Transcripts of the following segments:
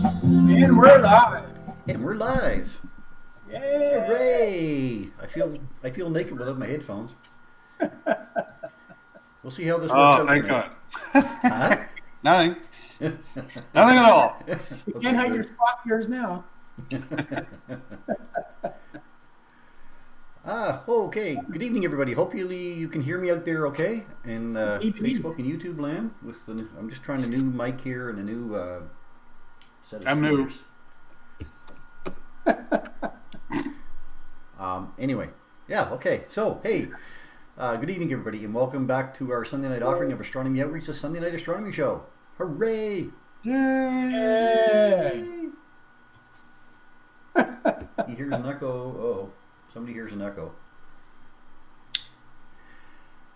And we're live. And we're live. Yay! Hooray! I feel naked without my headphones. We'll see how this works Oh, out. thank God. Huh? Nothing. Nothing at all. You can't hide your spot yours now. Okay. Good evening, everybody. Hopefully you can hear me out there okay in Facebook and YouTube land. I'm just trying a new mic here and a new set of speakers. Anyway, yeah, okay. So, hey, good evening, everybody, and welcome back to our Sunday night offering of Astronomy Outreach, the Sunday Night Astronomy Show. Hooray! Yay! He hears an echo. Oh, somebody hears an echo.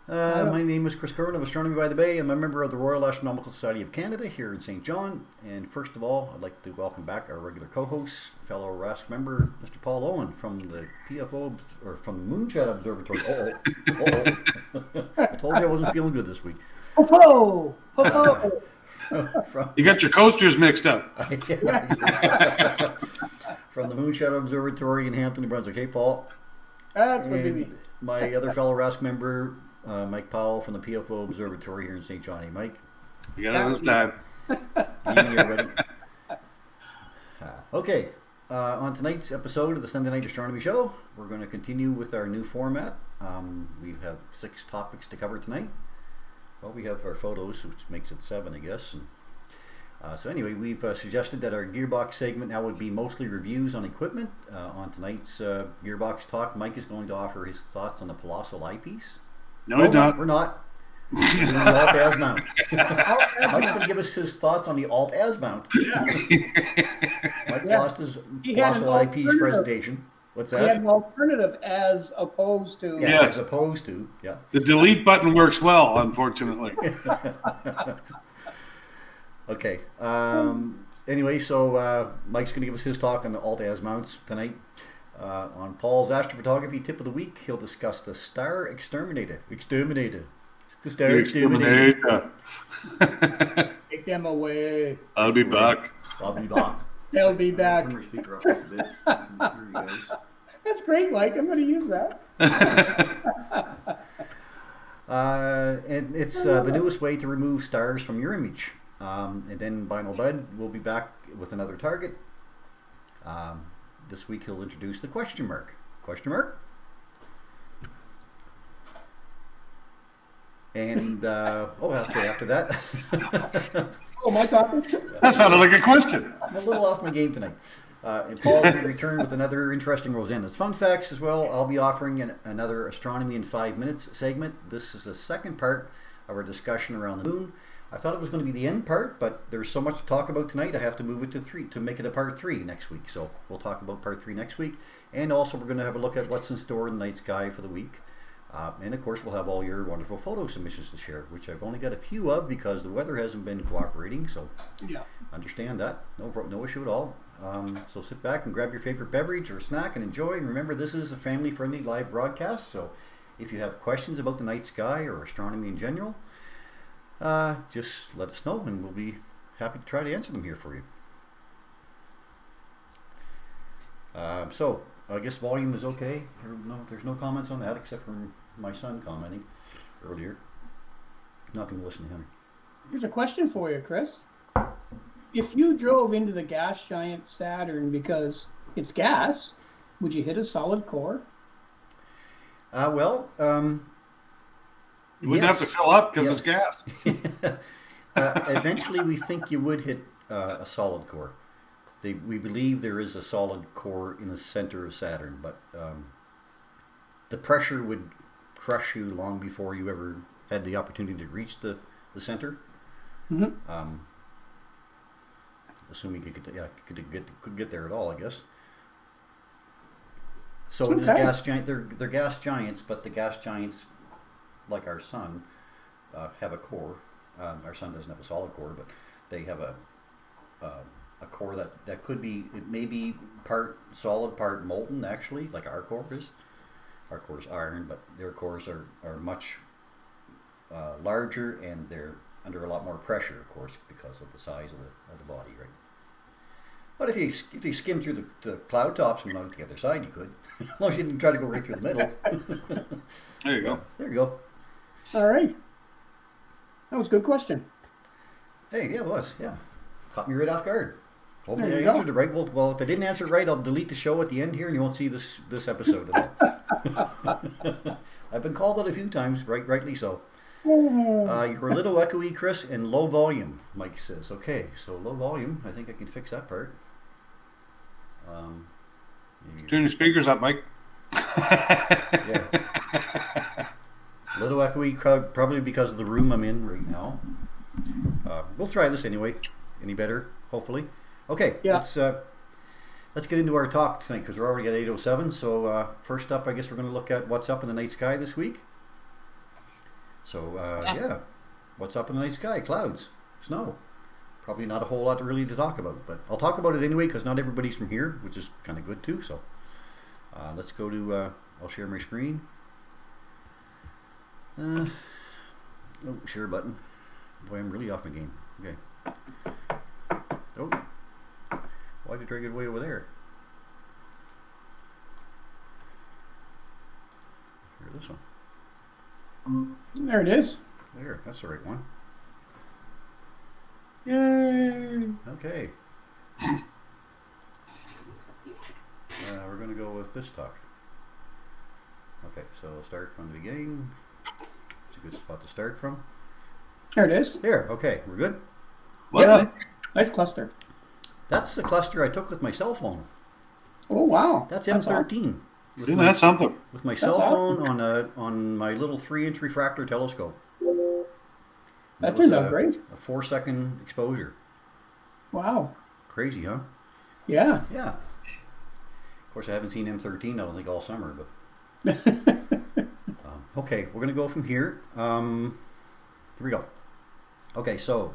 My name is Chris Curran of Astronomy by the Bay. I'm a member of the Royal Astronomical Society of Canada here in St. John. And first of all, I'd like to welcome back our regular co-host, fellow RASC member, Mr. Paul Owen from the PFO, or from the Moonshot Observatory. I told you I wasn't feeling good this week. Ho-ho! You got your coasters mixed up. From the Moonshot Observatory in Hampton, New Brunswick. Hey, Paul. That's what you mean. My other fellow RASC member, Mike Powell from the PFO Observatory here in St. John. Hey, Mike. You got it this time. Good evening, everybody. Okay, on tonight's episode of the Sunday Night Astronomy Show, we're going to continue with our new format. We have 6 topics to cover tonight. Well, we have our photos, which makes it 7, I guess. And, so anyway, we've suggested that our gearbox segment now would be mostly reviews on equipment. On tonight's gearbox talk, Mike is going to offer his thoughts on the Colossal Eyepiece. No, we're not. We're not. We're doing the Alt-Az mount. Mike's going to give us his thoughts on the Alt-Az mount. Mike lost his Colossal Eyepiece presentation. What's that? He had an alternative as opposed to... Yeah, Yes. as opposed to, yeah. The delete button works well, unfortunately. Okay. Anyway, so Mike's going to give us his talk on the Alt-Az mounts tonight. On Paul's astrophotography tip of the week, he'll discuss the Star Exterminator. The Star Exterminator. Take them away. I'll be back. I'll be back. They'll be back. Turn my speaker up a bit. I can hear you guys. That's great, Mike. I'm going to use that. And it's the newest way to remove stars from your image. And then Vinyl Bud will be back with another target. This week he'll introduce the question mark. Question mark? And, after that. Oh, my topic? That sounded like a question. I'm a little off my game tonight. And Paul will return with another interesting Rosanna's fun facts as well. I'll be offering another Astronomy in 5 minutes segment. This is the second part of our discussion around the moon. I thought it was going to be the end part, but there's so much to talk about tonight, I have to move it to 3 to make it a part 3 next week. So we'll talk about part 3 next week. And also we're going to have a look at what's in store in the night sky for the week. And of course we'll have all your wonderful photo submissions to share, which I've only got a few of because the weather hasn't been cooperating. So Yeah. understand that. No issue at all. So sit back and grab your favorite beverage or snack and enjoy. And remember, this is a family-friendly live broadcast. So if you have questions about the night sky or astronomy in general, just let us know and we'll be happy to try to answer them here for you. So I guess volume is okay. There's no comments on that except from my son commenting earlier. Not going to listen to him. Here's a question for you, Chris. If you drove into the gas giant Saturn because it's gas, would you hit a solid core? You wouldn't have to fill up because it's gas. Eventually, we think you would hit a solid core. We believe there is a solid core in the center of Saturn, but the pressure would crush you long before you ever had the opportunity to reach the center. Mm-hmm. Assuming you could get there at all, I guess. So it is gas giant. They're gas giants, but the gas giants, like our sun, have a core. Our sun doesn't have a solid core, but they have a core that could be, it may be part solid, part molten, actually, like our core is. Our core is iron, but their cores are much larger, and they're under a lot more pressure, of course, because of the size of the body, right? But if you skim through the cloud tops and out the other side, you could. As long as you didn't try to go right through the middle. There you go. There you go. All right. That was a good question. Hey, yeah, it was. Yeah. Caught me right off guard. Hopefully There I you answered go. it right. Well, if I didn't answer it right, I'll delete the show at the end here and you won't see this episode at all. I've been called out a few times, rightly so. You're a little echoey, Chris, and low volume, Mike says. Okay, so low volume. I think I can fix that part. Turn your speakers up, Mike. Yeah. Little echoey, probably because of the room I'm in right now. We'll try this anyway. Any better? Hopefully. Okay. Yeah. Let's get into our talk tonight because we're already at 8:07. So first up, I guess we're going to look at what's up in the night sky this week. So yeah, what's up in the night sky? Clouds, snow. Probably not a whole lot really to talk about, but I'll talk about it anyway because not everybody's from here, which is kind of good too. So let's go to. I'll share my screen. Oh, share button. Boy, I'm really off my game. Okay. Oh, why did I drag it way over there? Here, this one. There it is. There, that's the right one. Yay! Okay. We're going to go with this talk. Okay, so we'll start from the beginning. It's a good spot to start from. There it is. There, okay, we're good. What up? Nice cluster. That's the cluster I took with my cell phone. Oh, wow. That's awesome. M13. Isn't that something? With my cell awesome. phone on my little 3-inch refractor telescope. That was turned out great. a 4-second exposure. Wow. Crazy, huh? Yeah. Yeah. Of course, I haven't seen M13, I don't think, all summer, but okay, we're going to go from here. Here we go. Okay, so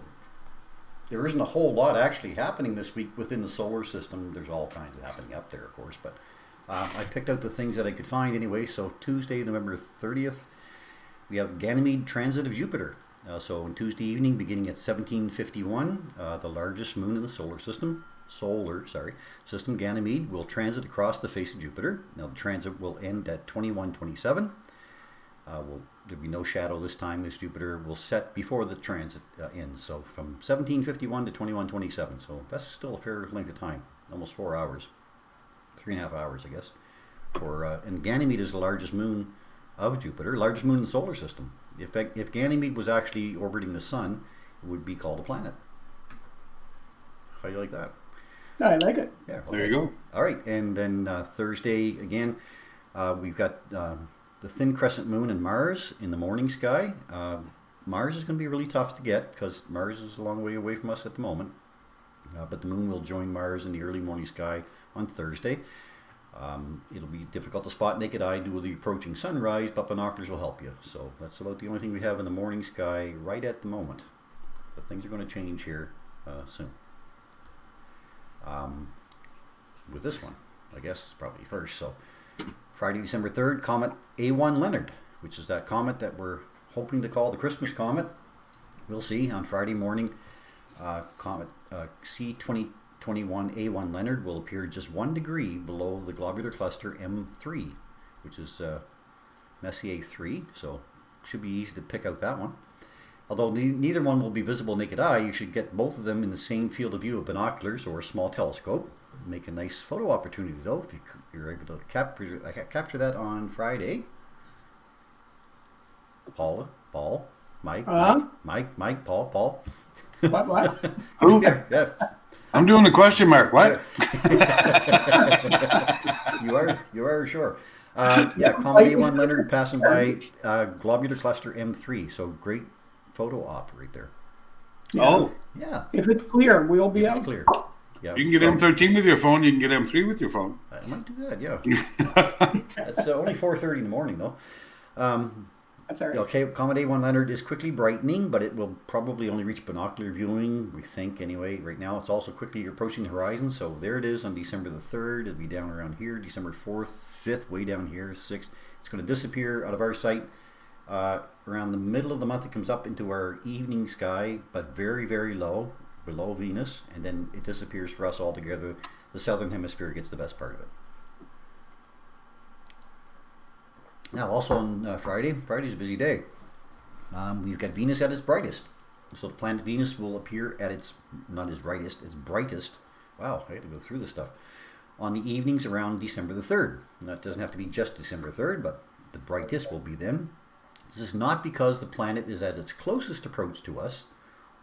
there isn't a whole lot actually happening this week within the solar system. There's all kinds of happening up there, of course, but I picked out the things that I could find anyway. So Tuesday, November 30th, we have Ganymede transit of Jupiter. So on Tuesday evening, beginning at 1751, the largest moon in the solar system, Ganymede, will transit across the face of Jupiter. Now the transit will end at 2127. There'll be no shadow this time as Jupiter will set before the transit ends. So from 1751 to 2127. So that's still a fair length of time, almost 4 hours, 3.5 hours, I guess. And Ganymede is the largest moon of Jupiter, largest moon in the solar system. If Ganymede was actually orbiting the sun, it would be called a planet. How do you like that? I like it. Yeah. Okay. There you go. All right, and then Thursday again, we've got the thin crescent moon and Mars in the morning sky. Mars is going to be really tough to get because Mars is a long way away from us at the moment. But the moon will join Mars in the early morning sky on Thursday. It'll be difficult to spot naked eye due to the approaching sunrise, but binoculars will help you. So that's about the only thing we have in the morning sky right at the moment. But things are going to change here soon. With this one, I guess, probably first. So Friday, December 3rd, comet A1 Leonard, which is that comet that we're hoping to call the Christmas comet. We'll see on Friday morning. Comet C2021 A1 Leonard will appear just 1 degree below the globular cluster M3, which is Messier 3, so should be easy to pick out that one. Although neither one will be visible naked eye, you should get both of them in the same field of view of binoculars or a small telescope. Make a nice photo opportunity though, if you're able to capture that on Friday. Paul, Mike, Paul. What? Who? Yeah. I'm doing the question mark. What? You are sure. Yeah, Comet A1 Leonard passing by globular cluster M3. So great photo op right there. Yeah. Oh, Yeah, If it's clear, we'll be it's out. clear. Yeah, you can get M13 with your phone. You can get M3 with your phone. I might do that. Yeah, it's only 4:30 in the morning though. That's all right. Okay, Comet A1 Leonard is quickly brightening, but it will probably only reach binocular viewing, we think anyway. Right now it's also quickly approaching the horizon, so there it is on December the 3rd. It'll be down around here, December 4th, 5th, way down here, 6th. It's going to disappear out of our sight. Around the middle of the month it comes up into our evening sky, but very, very low. below Venus, and then it disappears for us altogether. The southern hemisphere gets the best part of it. Now, also on Friday's a busy day. We've got Venus at its brightest. So the planet Venus will appear at its, not its brightest, its brightest. Wow, I had to go through this stuff. On the evenings around December the 3rd. Now, it doesn't have to be just December 3rd, but the brightest will be then. This is not because the planet is at its closest approach to us,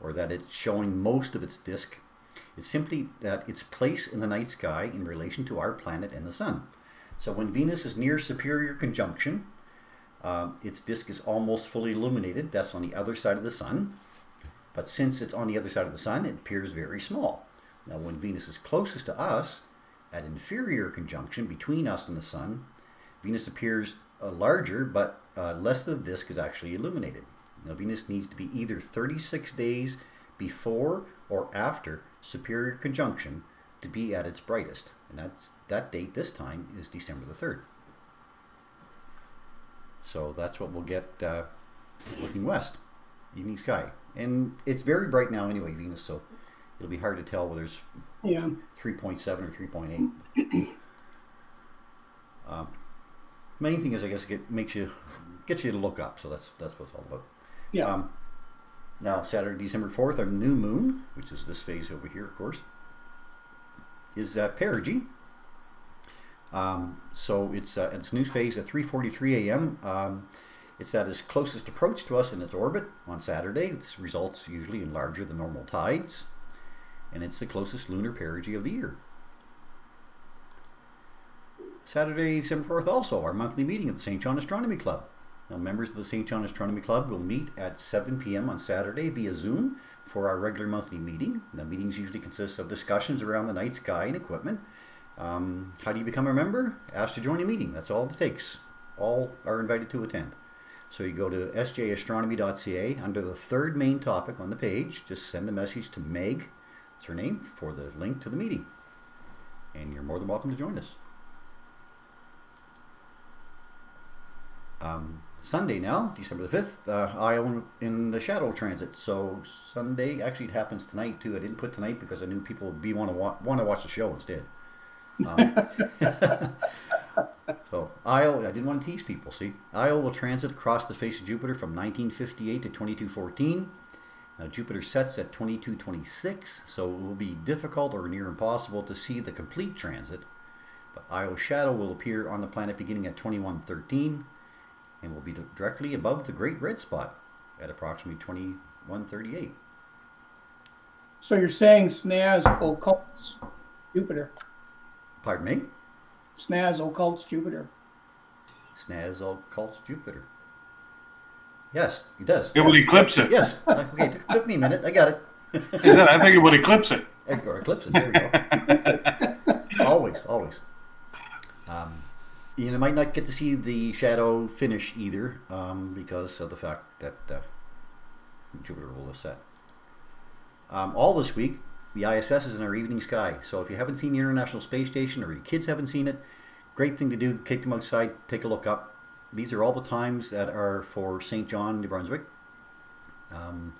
or that it's showing most of its disk. It's simply that its place in the night sky in relation to our planet and the Sun. So when Venus is near superior conjunction, its disk is almost fully illuminated. That's on the other side of the Sun. But since it's on the other side of the Sun, it appears very small. Now when Venus is closest to us, at inferior conjunction between us and the Sun, Venus appears larger, but less of the disk is actually illuminated. Now Venus needs to be either 36 days before or after superior conjunction to be at its brightest. And that date this time is December the 3rd. So that's what we'll get looking west, evening sky. And it's very bright now anyway, Venus, so it'll be hard to tell whether it's 3.7 or 3.8. Main thing is, I guess, gets you to look up, so that's what it's all about. Yeah. Now, Saturday, December 4th, our new moon, which is this phase over here, of course, is perigee. So it's at its new phase at 3:43 a.m. It's at its closest approach to us in its orbit on Saturday. It results usually in larger than normal tides, and it's the closest lunar perigee of the year. Saturday, December 4th, also our monthly meeting at the St. John Astronomy Club. Now, members of the St. John Astronomy Club will meet at 7 p.m. on Saturday via Zoom for our regular monthly meeting. The meetings usually consist of discussions around the night sky and equipment. How do you become a member? Ask to join a meeting. That's all it takes. All are invited to attend. So you go to sjastronomy.ca. Under the third main topic on the page, just send a message to Meg, that's her name, for the link to the meeting. And you're more than welcome to join us. Sunday now, December the 5th, Io in the shadow transit. So Sunday, actually it happens tonight too. I didn't put tonight because I knew people would want to watch the show instead. So Io, I didn't want to tease people, see. Io will transit across the face of Jupiter from 1958 to 2214. Jupiter sets at 2226, so it will be difficult or near impossible to see the complete transit. But Io's shadow will appear on the planet beginning at 2113 and will be directly above the Great Red Spot at approximately 2138. So you're saying SNAS occults Jupiter? Pardon me? SNAS occults Jupiter. SNAS occults Jupiter. Yes, it does. It would eclipse it. Yes. Okay, took me a minute. I got it. I think it would eclipse it. Or eclipse it. There we go. Always. You might not get to see the shadow finish either because of the fact that Jupiter will have set. All this week, the ISS is in our evening sky. So if you haven't seen the International Space Station or your kids haven't seen it, great thing to do. Take them outside, take a look up. These are all the times that are for St. John, New Brunswick. We'll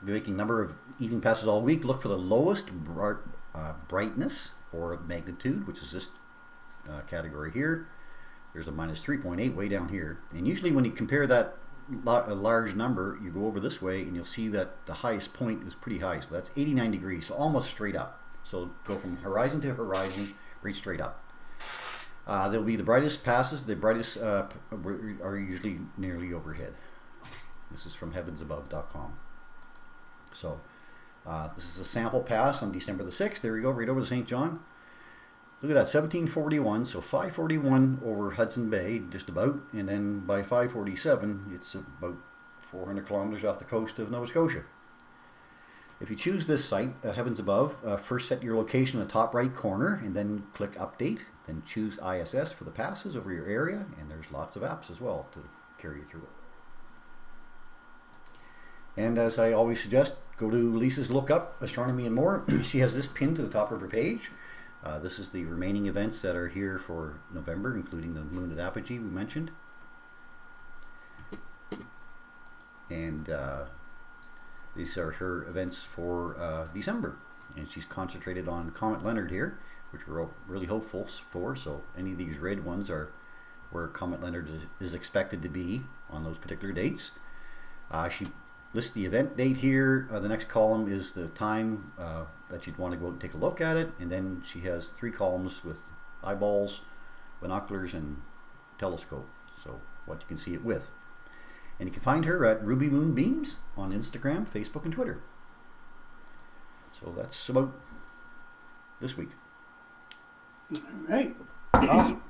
be making a number of evening passes all week. Look for the lowest brightness or magnitude, which is this category here. There's a minus 3.8 way down here. And usually when you compare that a large number, you go over this way and you'll see that the highest point is pretty high. So that's 89 degrees, so almost straight up. So go from horizon to horizon, right straight up. There'll be the brightest passes. The brightest are usually nearly overhead. This is from heavensabove.com. So this is a sample pass on December the 6th. There we go, right over to St. John. Look at that, 1741, so 541 over Hudson Bay, just about, and then by 547, it's about 400 kilometers off the coast of Nova Scotia. If you choose this site, Heavens Above, first set your location in the top right corner, and then click Update, then choose ISS for the passes over your area, and there's lots of apps as well to carry you through it. And as I always suggest, go to Lisa's Look Up, Astronomy and More. She has this pinned to the top of her page. This is the remaining events that are here for November, including the moon at apogee we mentioned. And the These are her events for December, and she's concentrated on Comet Leonard here, which we're really hopeful for. So any of these red ones are where Comet Leonard is expected to be on those particular dates. She lists the event date here. The next column is the time that you'd want to go and take a look at it, and then she has 3 columns with eyeballs, binoculars, and telescope, so what you can see it with. And you can find her at Ruby Moon Beams on Instagram, Facebook, and Twitter. So that's about this week. All right. Awesome.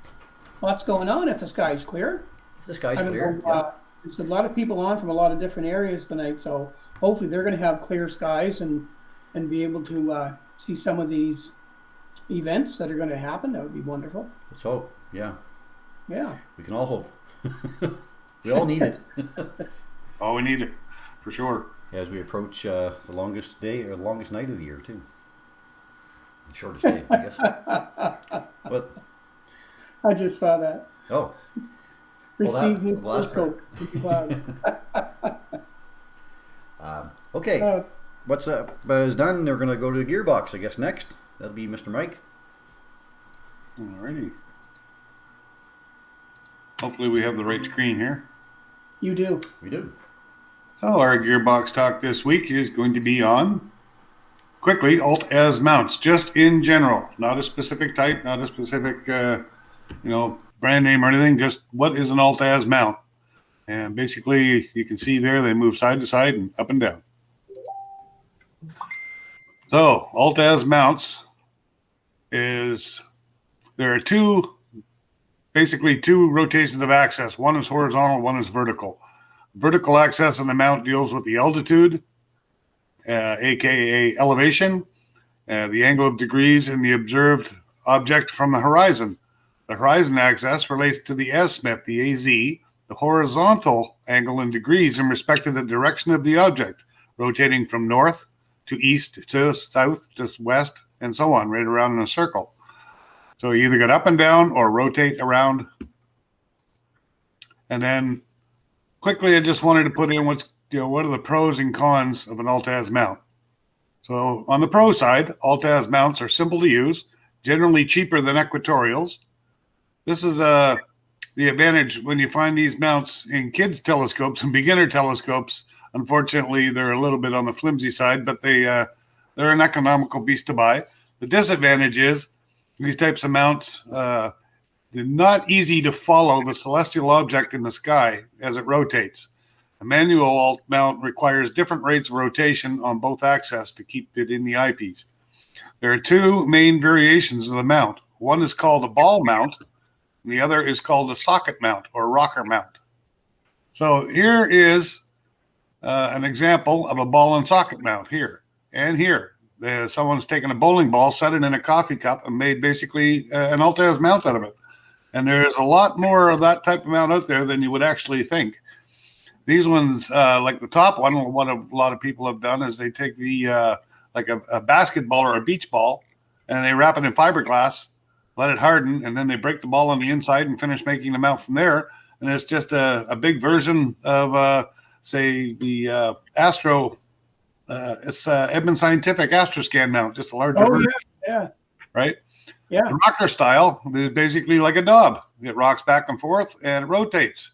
Lots going on if the sky's clear. If the sky's I don't clear, know, there's a lot of people on from a lot of different areas tonight, so hopefully they're going to have clear skies and be able to see some of these events that are going to happen. That would be wonderful. let's hope. Yeah, Yeah. we can all hope. We all need it. Oh, we need it for sure. As we approach the longest day or longest night of the year, too. The shortest day, I guess. But I just saw that. oh, Receive new the last telescope. okay. What's up is done. They're going to go to the gearbox, I guess, next. That'll be Mr. Mike. Alrighty. Hopefully we have the right screen here. You do. We do. So our gearbox talk this week is going to be on, quickly, alt-as mounts, just in general. Not a specific type, not a specific, brand name or anything. Just what is an alt-as mount? And basically, you can see there, they move side to side and up and down. So, alt-as mounts there are basically two rotations of axis. One is horizontal, one is vertical. Vertical axis in the mount deals with the altitude, aka elevation, the angle of degrees in the observed object from the horizon. The horizon axis relates to the azimuth, the AZ, the horizontal angle in degrees in respect to the direction of the object, rotating from north to east to south to west, and so on, right around in a circle. So you either get up and down or rotate around. And then quickly, I just wanted to put in what are the pros and cons of an alt-as mount. So on the pro side, alt-as mounts are simple to use, generally cheaper than equatorials. This is the advantage when you find these mounts in kids' telescopes and beginner telescopes. Unfortunately, they're a little bit on the flimsy side, but they're an economical beast to buy. The disadvantage is these types of mounts, they're not easy to follow the celestial object in the sky as it rotates. A manual alt mount requires different rates of rotation on both axes to keep it in the eyepiece. There are 2 main variations of the mount. One is called a ball mount, and the other is called a socket mount or rocker mount. So here is an example of a ball and socket mount here and here. Someone's taken a bowling ball, set it in a coffee cup, and made basically an alt-as mount out of it. And there's a lot more of that type of mount out there than you would actually think. These ones, like the top one, what a lot of people have done is they take the like a basketball or a beach ball, and they wrap it in fiberglass, let it harden, and then they break the ball on the inside and finish making the mount from there. And it's just a big version of, say, the Astro. It's Edmund Scientific Astroscan mount, just a larger version. Yeah. Right? Yeah. The rocker style is basically like a knob. It rocks back and forth and it rotates.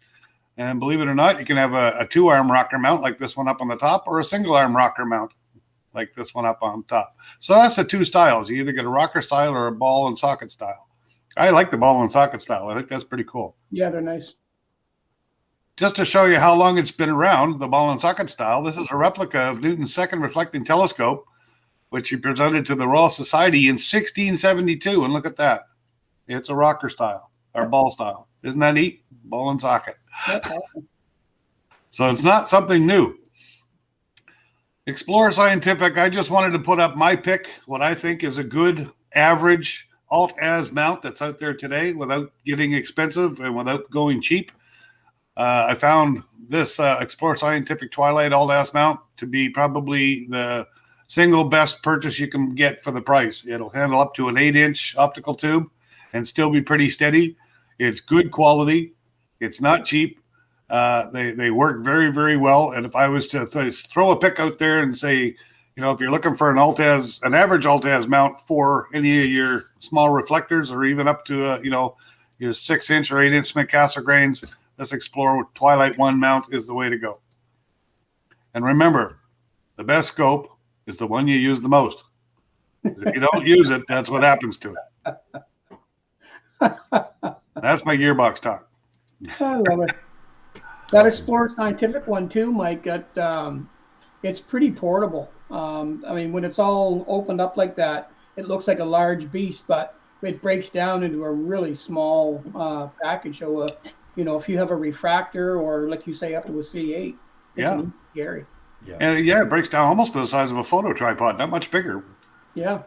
And believe it or not, you can have a 2-arm rocker mount like this one up on the top, or a single-arm rocker mount like this one up on top. So that's the 2 styles. You either get a rocker style or a ball and socket style. I like the ball and socket style. I think that's pretty cool. Yeah, they're nice. Just to show you how long it's been around, the ball and socket style, this is a replica of Newton's second reflecting telescope, which he presented to the Royal Society in 1672. And look at that. It's a rocker style, or ball style. Isn't that neat? Ball and socket. So it's not something new. Explore Scientific, I just wanted to put up my pick, what I think is a good average alt-as mount that's out there today without getting expensive and without going cheap. I found this Explore Scientific Twilight alt-as mount to be probably the single best purchase you can get for the price. It'll handle up to an 8-inch optical tube and still be pretty steady. It's good quality. It's not cheap. They work very, very well. And if I was to throw a pick out there and say, if you're looking for an average Altaz mount for any of your small reflectors, or even up to your 6-inch or 8-inch Smith grains, let's explore Twilight 1 mount is the way to go. And remember, the best scope is the one you use the most. If you don't use it, that's what happens to it. That's my gearbox talk. I love it. That Explorer Scientific one too, Mike. It's pretty portable. I mean, when it's all opened up like that, it looks like a large beast, but it breaks down into a really small package. So, if you have a refractor, or like you say, up to a C8, it's scary. Yeah. And it breaks down almost to the size of a photo tripod, not much bigger. Yeah.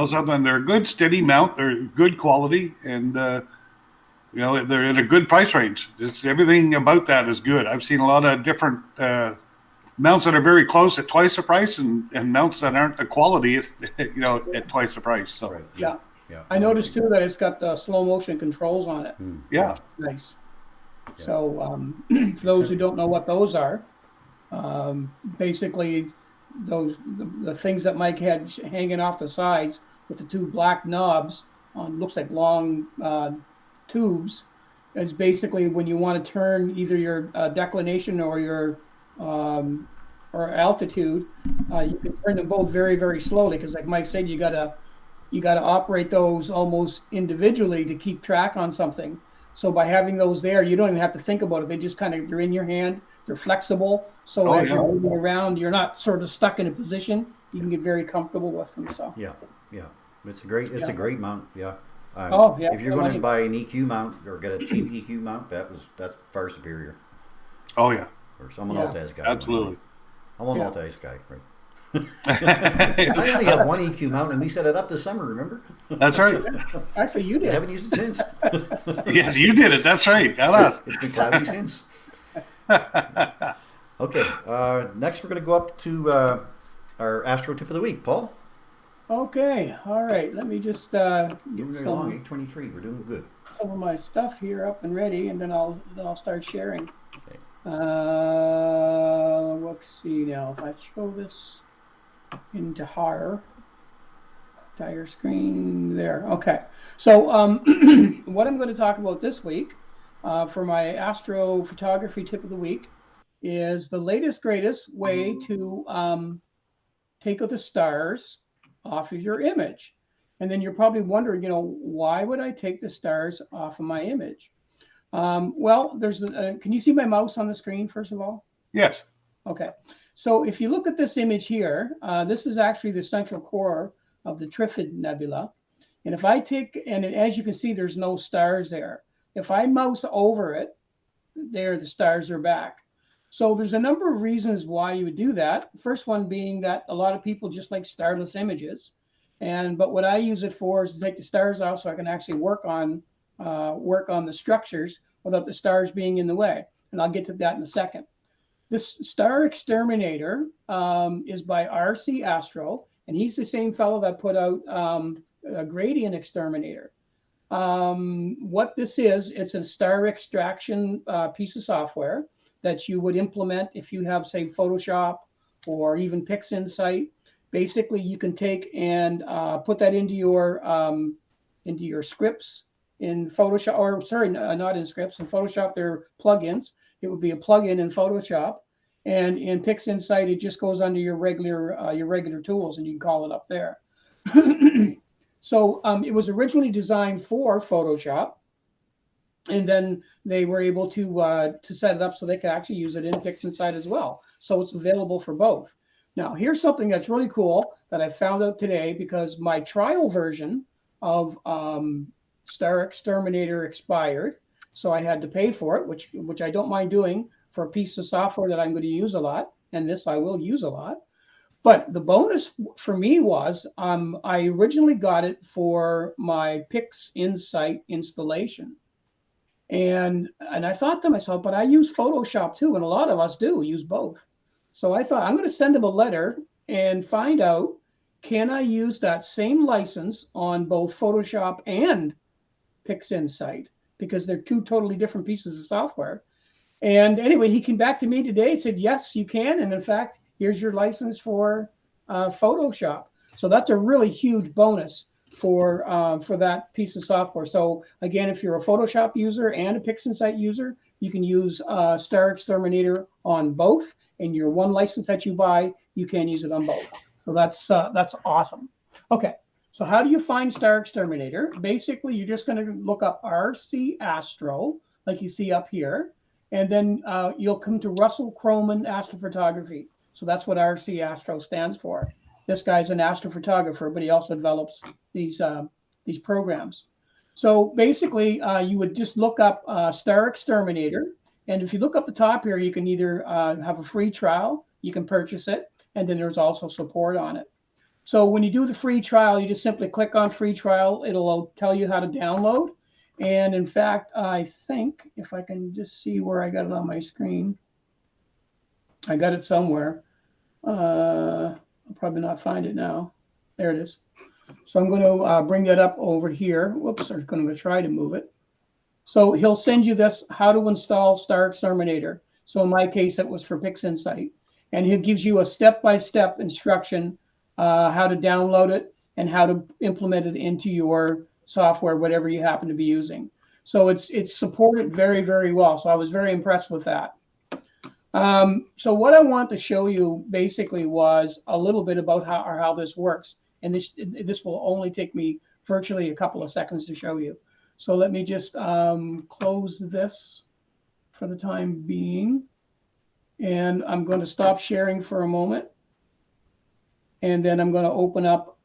Something, they're a good steady mount, they're good quality, and they're in a good price range. It's everything about that is good. I've seen a lot of different mounts that are very close at twice the price, and mounts that aren't the quality, at twice the price. So Right. Yeah. I noticed too that it's got the slow motion controls on it. Yeah. Nice. Yeah. So for those who don't know what those are, basically the things that Mike had hanging off the sides with the two black knobs on, looks like long tubes, is basically when you want to turn either your declination or your or altitude, you can turn them both very, very slowly, because like Mike said, you gotta operate those almost individually to keep track on something. So by having those there, you don't even have to think about it. They just they're in your hand. They're flexible. So as you're moving around, you're not sort of stuck in a position. You can get very comfortable with them. So yeah, it's a great mount. Yeah. If you're going to buy an EQ mount or get a cheap EQ mount, that's far superior. Oh yeah. Or some Altaz guy. Absolutely. I'm an Altaz guy, right? I only have one EQ mount, and we set it up this summer. Remember? That's right. Actually, you did. I haven't used it since. Yes, you did it. That's right. It's been cloudy since. Okay. Next, we're going to go up to our Astro Tip of the Week. Paul? Okay. All right. Let me just Moving right along, 8:23. We're doing good. some of my stuff here up and ready, and then I'll start sharing. Okay. Let's see now. If I throw this into entire screen there. Okay. So what I'm going to talk about this week for my astrophotography tip of the week is the latest, greatest way to take the stars off of your image. And then you're probably wondering, why would I take the stars off of my image? Well, there's can you see my mouse on the screen, first of all? Yes. Okay. So if you look at this image here, this is actually the central core of the Trifid Nebula. And if I take, and as you can see, there's no stars there. If I mouse over it, there, the stars are back. So there's a number of reasons why you would do that. First one being that a lot of people just like starless images. But what I use it for is to take the stars off so I can actually work on the structures without the stars being in the way. And I'll get to that in a second. This star exterminator is by R.C. Astro, and he's the same fellow that put out a gradient exterminator. What this is, it's a star extraction piece of software that you would implement if you have, say, Photoshop or even PixInsight. Basically, you can take and put that into your scripts in Photoshop, or sorry, not in scripts. In Photoshop, they're plugins. It would be a plugin in Photoshop, and in PixInsight, it just goes under your regular tools, and you can call it up there. So it was originally designed for Photoshop, and then they were able to set it up so they could actually use it in PixInsight as well. So it's available for both. Now, here's something that's really cool that I found out today, because my trial version of Star Exterminator expired, so I had to pay for it, which I don't mind doing for a piece of software that I'm going to use a lot, and this I will use a lot. But the bonus for me was I originally got it for my PixInsight installation. And I thought to myself, but I use Photoshop too, and a lot of us do use both. So I thought, I'm going to send them a letter and find out, can I use that same license on both Photoshop and PixInsight? Because they're two totally different pieces of software. And anyway, he came back to me today, said, yes, you can. And in fact, here's your license for Photoshop. So that's a really huge bonus for that piece of software. So again, if you're a Photoshop user and a PixInsight user, you can use Star Exterminator on both. And your one license that you buy, you can use it on both. So that's awesome. Okay, so how do you find Star Exterminator? Basically, you're just going to look up RC Astro, like you see up here, and then you'll come to Russell Croman Astrophotography. So that's what RC Astro stands for. This guy's an astrophotographer, but he also develops these programs. So basically, you would just look up Star Exterminator. And if you look up the top here, you can either have a free trial, you can purchase it, and then there's also support on it. So when you do the free trial, you just simply click on free trial. It'll tell you how to download. And in fact, I think if I can just see where I got it on my screen, I got it somewhere. I'll probably not find it now. There it is. So I'm going to bring that up over here. Whoops, I'm going to try to move it. So he'll send you this, how to install Star Exterminator. So in my case, it was for PixInsight. And he gives you a step-by-step instruction how to download it and how to implement it into your software, whatever you happen to be using. So it's supported very, very well. So I was very impressed with that. So what I want to show you basically was a little bit about how this works. And this will only take me virtually a couple of seconds to show you. So let me just close this for the time being. And I'm going to stop sharing for a moment. And then I'm going to open up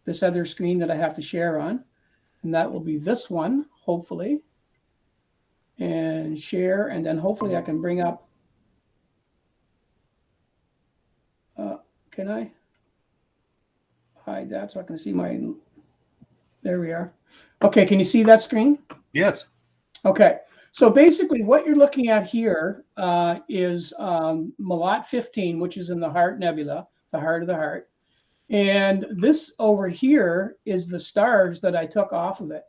this other screen that I have to share on. And that will be this one, hopefully. And share. And then hopefully I can bring up. Can I hide that so I can see my. There we are. Okay, can you see that screen? Yes. Okay, so basically what you're looking at here is Malat 15, which is in the Heart Nebula, the heart of the heart. And this over here is the stars that I took off of it.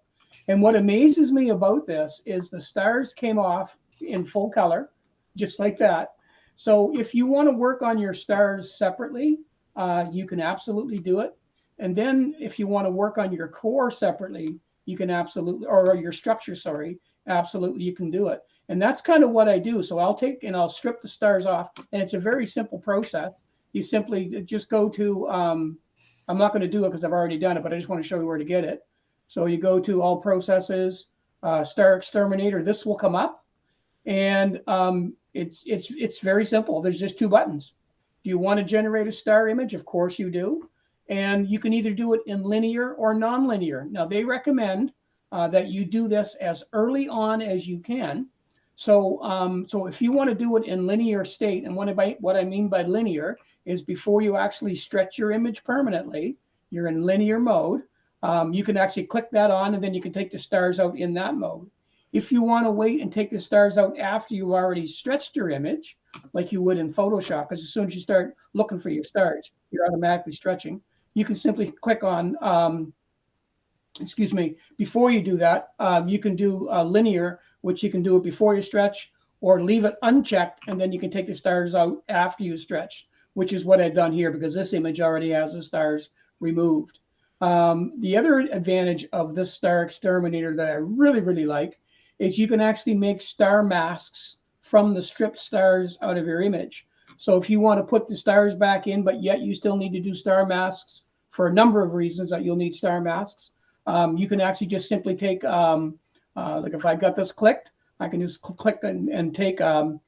And what amazes me about this is the stars came off in full color, just like that. So if you want to work on your stars separately, you can absolutely do it. And then if you want to work on your core separately, you can absolutely, or your structure, sorry, absolutely you can do it. And that's kind of what I do. So I'll take and I'll strip the stars off. And it's a very simple process. You simply just go to, I'm not going to do it because I've already done it, but I just want to show you where to get it. So you go to all processes, Star Exterminator, this will come up. And it's very simple. There's just two buttons. Do you want to generate a star image? Of course you do. And you can either do it in linear or nonlinear. Now, they recommend that you do this as early on as you can. So if you want to do it in linear state, and what I mean by linear is before you actually stretch your image permanently, you're in linear mode. You can actually click that on, and then you can take the stars out in that mode. If you want to wait and take the stars out after you've already stretched your image, like you would in Photoshop, because as soon as you start looking for your stars, you're automatically stretching. You can simply click on, before you do that, you can do linear, which you can do it before you stretch, or leave it unchecked, and then you can take the stars out after you stretch, which is what I've done here because this image already has the stars removed. The other advantage of this Star Exterminator that I really, really like is you can actually make star masks from the stripped stars out of your image. So if you want to put the stars back in, but yet you still need to do star masks for a number of reasons that you'll need star masks, you can actually just simply take, like if I got this clicked, I can just click and take, there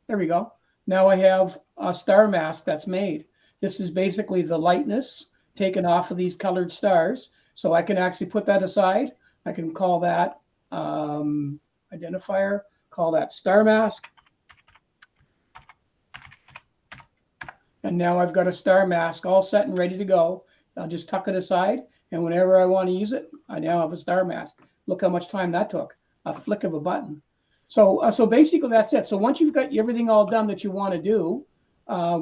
we go. Now I have a star mask that's made. This is basically the lightness taken off of these colored stars. So I can actually put that aside. I can call that identifier, call that star mask. And now I've got a star mask all set and ready to go. I'll just tuck it aside. And whenever I want to use it, I now have a star mask. Look how much time that took. A flick of a button. So basically that's it. So once you've got everything all done that you want to do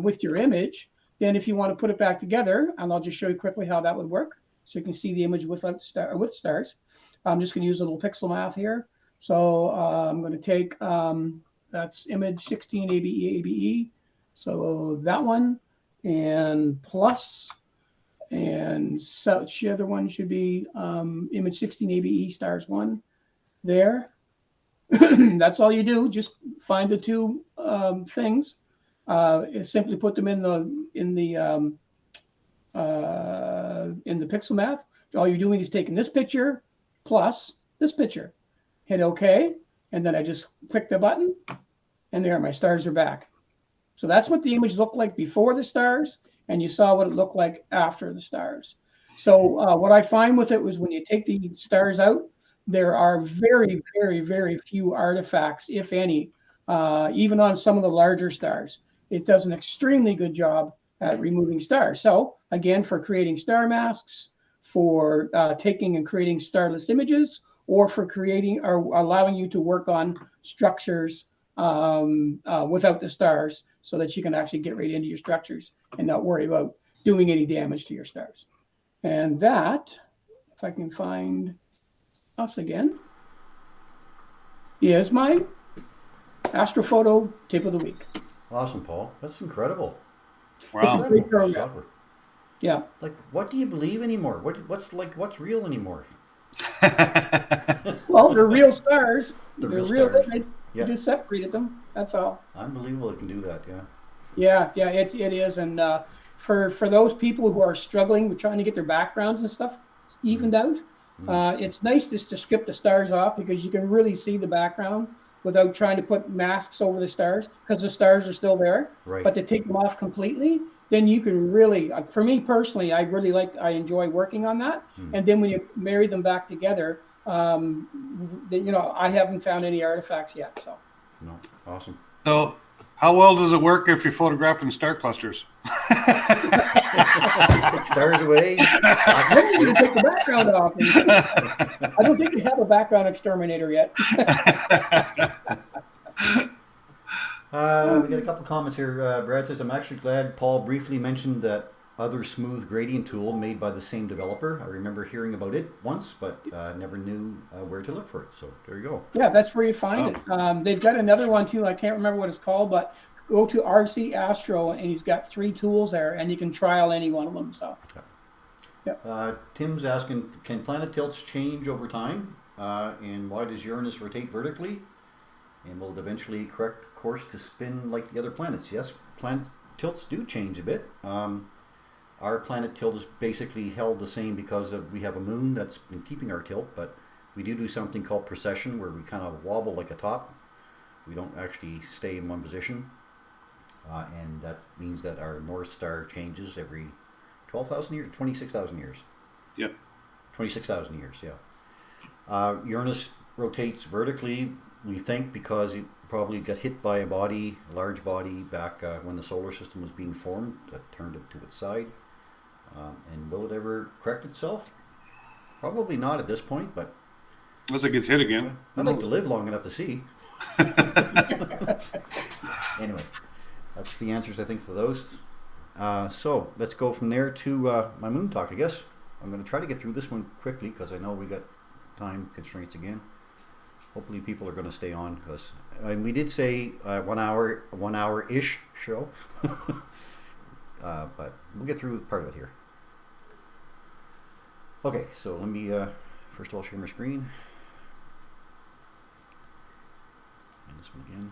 with your image, then if you want to put it back together, and I'll just show you quickly how that would work. So you can see the image without with stars. I'm just going to use a little pixel math here. So I'm going to take, that's image 16 ABE. So that one, and plus, and such, the other one should be image 16 ABE stars 1 there. That's all you do. Just find the two things. Simply put them in the pixel map. All you're doing is taking this picture plus this picture. Hit OK, and then I just click the button, and there, my stars are back. So that's what the image looked like before the stars, and you saw what it looked like after the stars. So what I find with it was when you take the stars out, there are very, very, very few artifacts, if any, even on some of the larger stars. It does an extremely good job at removing stars. So again, for creating star masks, for taking and creating starless images, or for creating or allowing you to work on structures without the stars, so that you can actually get right into your structures and not worry about doing any damage to your stars. And that, if I can find us again, is my astrophoto tip of the week. Awesome, Paul. That's incredible. It's a Wow. great program. Software. Yeah. Like, what do you believe anymore? What's real anymore? Well, they're real stars. They're They're real real. stars. They Yeah. just separated them. That's all. Unbelievable it can do that, yeah. Yeah, it is. And for those people who are struggling with trying to get their backgrounds and stuff evened out, it's nice just to strip the stars off, because you can really see the background without trying to put masks over the stars, because the stars are still there. Right. But to take them off completely, then you can really, for me personally, I enjoy working on that. And then when you marry them back together, I haven't found any artifacts yet. So. No, awesome. So, how well does it work if you're photographing star clusters? Take stars away. No, you can take the background off. I don't think you have a background exterminator yet. We got a couple comments here. Brad says, I'm actually glad Paul briefly mentioned that other smooth gradient tool made by the same developer. I remember hearing about it once, but never knew where to look for it. So there you go. Yeah, that's where you find it. They've got another one too. I can't remember what it's called, but go to RC Astro, and he's got 3 tools there, and you can trial any one of them. So. Tim's asking, can planet tilts change over time? And why does Uranus rotate vertically? And will it eventually correct course to spin like the other planets? Yes, planet tilts do change a bit. Our planet tilt is basically held the same because we have a moon that's been keeping our tilt, but we do something called precession, where we kind of wobble like a top. We don't actually stay in one position. And that means that our North Star changes every 12,000 years, 26,000 years. Yep. 26,000 years, yeah. Uranus rotates vertically, we think, because it probably got hit by a large body back when the solar system was being formed that turned it to its side. And will it ever correct itself? Probably not at this point, but Unless it gets hit again. I'd like to live long enough to see. Anyway, that's the answers, I think, to those. So let's go from there to my moon talk, I guess. I'm going to try to get through this one quickly because I know we got time constraints again. Hopefully people are going to stay on, because we did say 1 hour-ish show. But we'll get through part of it here. Okay, so let me first of all share my screen. And this one again.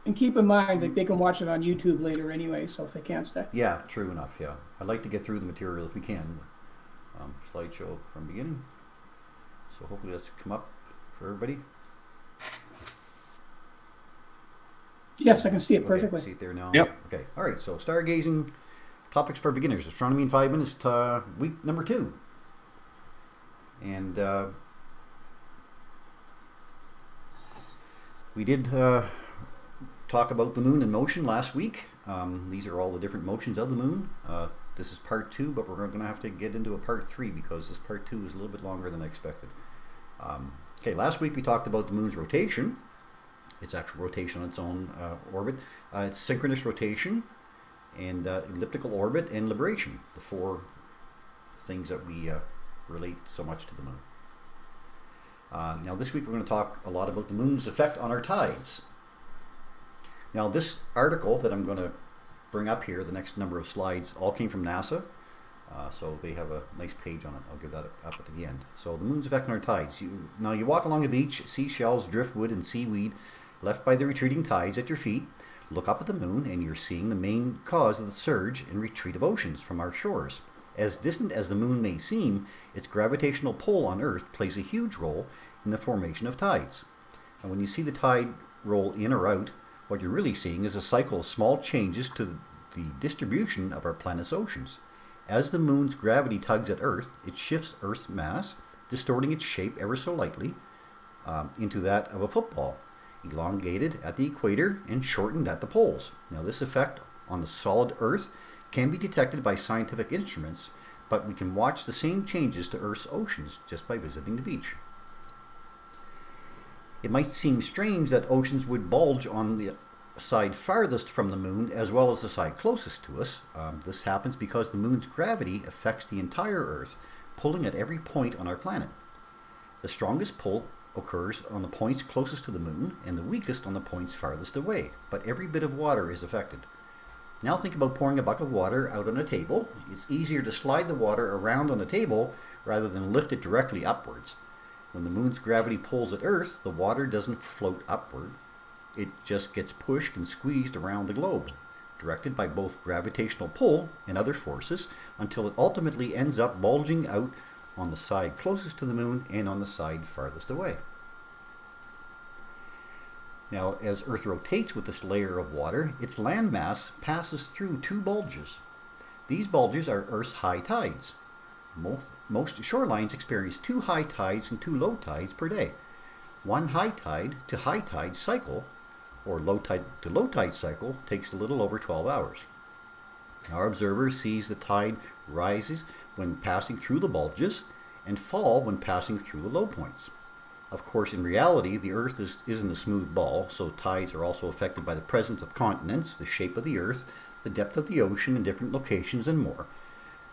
And keep in mind that they can watch it on YouTube later anyway, so if they can't stay. Yeah, true enough, yeah. I'd like to get through the material if we can. Slideshow from beginning. So hopefully that's come up for everybody. Yes, I can see it perfectly. See it there now? Yep. Okay, all right, so stargazing topics for beginners. Astronomy in 5 minutes, week number 2. And we did talk about the moon in motion last week. These are all the different motions of the moon. This is part 2, but we're going to have to get into a part 3 because this part 2 is a little bit longer than I expected. Okay, last week we talked about the moon's rotation. Its actual rotation on its own orbit. It's synchronous rotation, and elliptical orbit, and libration. The 4 things that we relate so much to the moon. Now this week we're going to talk a lot about the moon's effect on our tides. Now this article that I'm going to bring up here, the next number of slides, all came from NASA. So they have a nice page on it. I'll give that up at the end. So the moon's effect on our tides. Now you walk along a beach, see shells, driftwood, and seaweed left by the retreating tides at your feet. Look up at the moon and you're seeing the main cause of the surge and retreat of oceans from our shores. As distant as the moon may seem, its gravitational pull on Earth plays a huge role in the formation of tides. And when you see the tide roll in or out, what you're really seeing is a cycle of small changes to the distribution of our planet's oceans. As the moon's gravity tugs at Earth, it shifts Earth's mass, distorting its shape ever so lightly into that of a football, elongated at the equator and shortened at the poles. Now this effect on the solid Earth can be detected by scientific instruments, but we can watch the same changes to Earth's oceans just by visiting the beach. It might seem strange that oceans would bulge on the side farthest from the moon as well as the side closest to us. This happens because the moon's gravity affects the entire Earth, pulling at every point on our planet. The strongest pull occurs on the points closest to the moon and the weakest on the points farthest away, but every bit of water is affected. Now think about pouring a bucket of water out on a table. It's easier to slide the water around on the table rather than lift it directly upwards. When the moon's gravity pulls at Earth, the water doesn't float upward. It just gets pushed and squeezed around the globe, directed by both gravitational pull and other forces, until it ultimately ends up bulging out on the side closest to the moon and on the side farthest away. Now, as Earth rotates with this layer of water, its landmass passes through two bulges. These bulges are Earth's high tides. Most shorelines experience 2 high tides and 2 low tides per day. One high tide to high tide cycle, or low tide to low tide cycle, takes a little over 12 hours. Our observer sees the tide rises when passing through the bulges and fall when passing through the low points. Of course, in reality, the Earth isn't a smooth ball, so tides are also affected by the presence of continents, the shape of the Earth, the depth of the ocean in different locations, and more.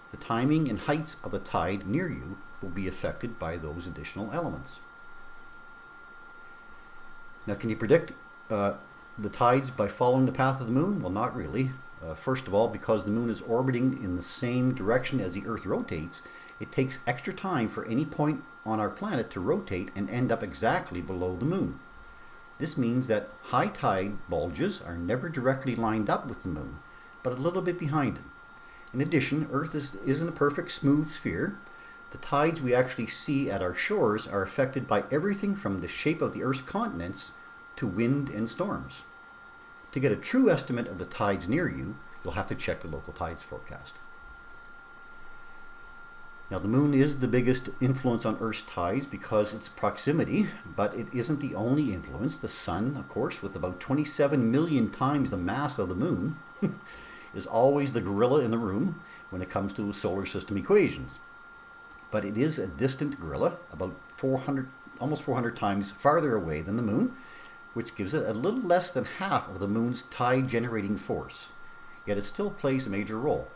The timing and heights of the tide near you will be affected by those additional elements. Now, can you predict the tides by following the path of the moon? Well, not really. First of all, because the moon is orbiting in the same direction as the Earth rotates, it takes extra time for any point on our planet to rotate and end up exactly below the moon. This means that high tide bulges are never directly lined up with the moon, but a little bit behind it. In addition, Earth isn't a perfect smooth sphere. The tides we actually see at our shores are affected by everything from the shape of the Earth's continents to wind and storms. To get a true estimate of the tides near you, you'll have to check the local tides forecast. Now, the moon is the biggest influence on Earth's tides because its proximity, but it isn't the only influence. The sun, of course, with about 27 million times the mass of the moon, is always the gorilla in the room when it comes to solar system equations. But it is a distant gorilla, about almost 400 times farther away than the moon, which gives it a little less than half of the moon's tide-generating force. Yet it still plays a major role.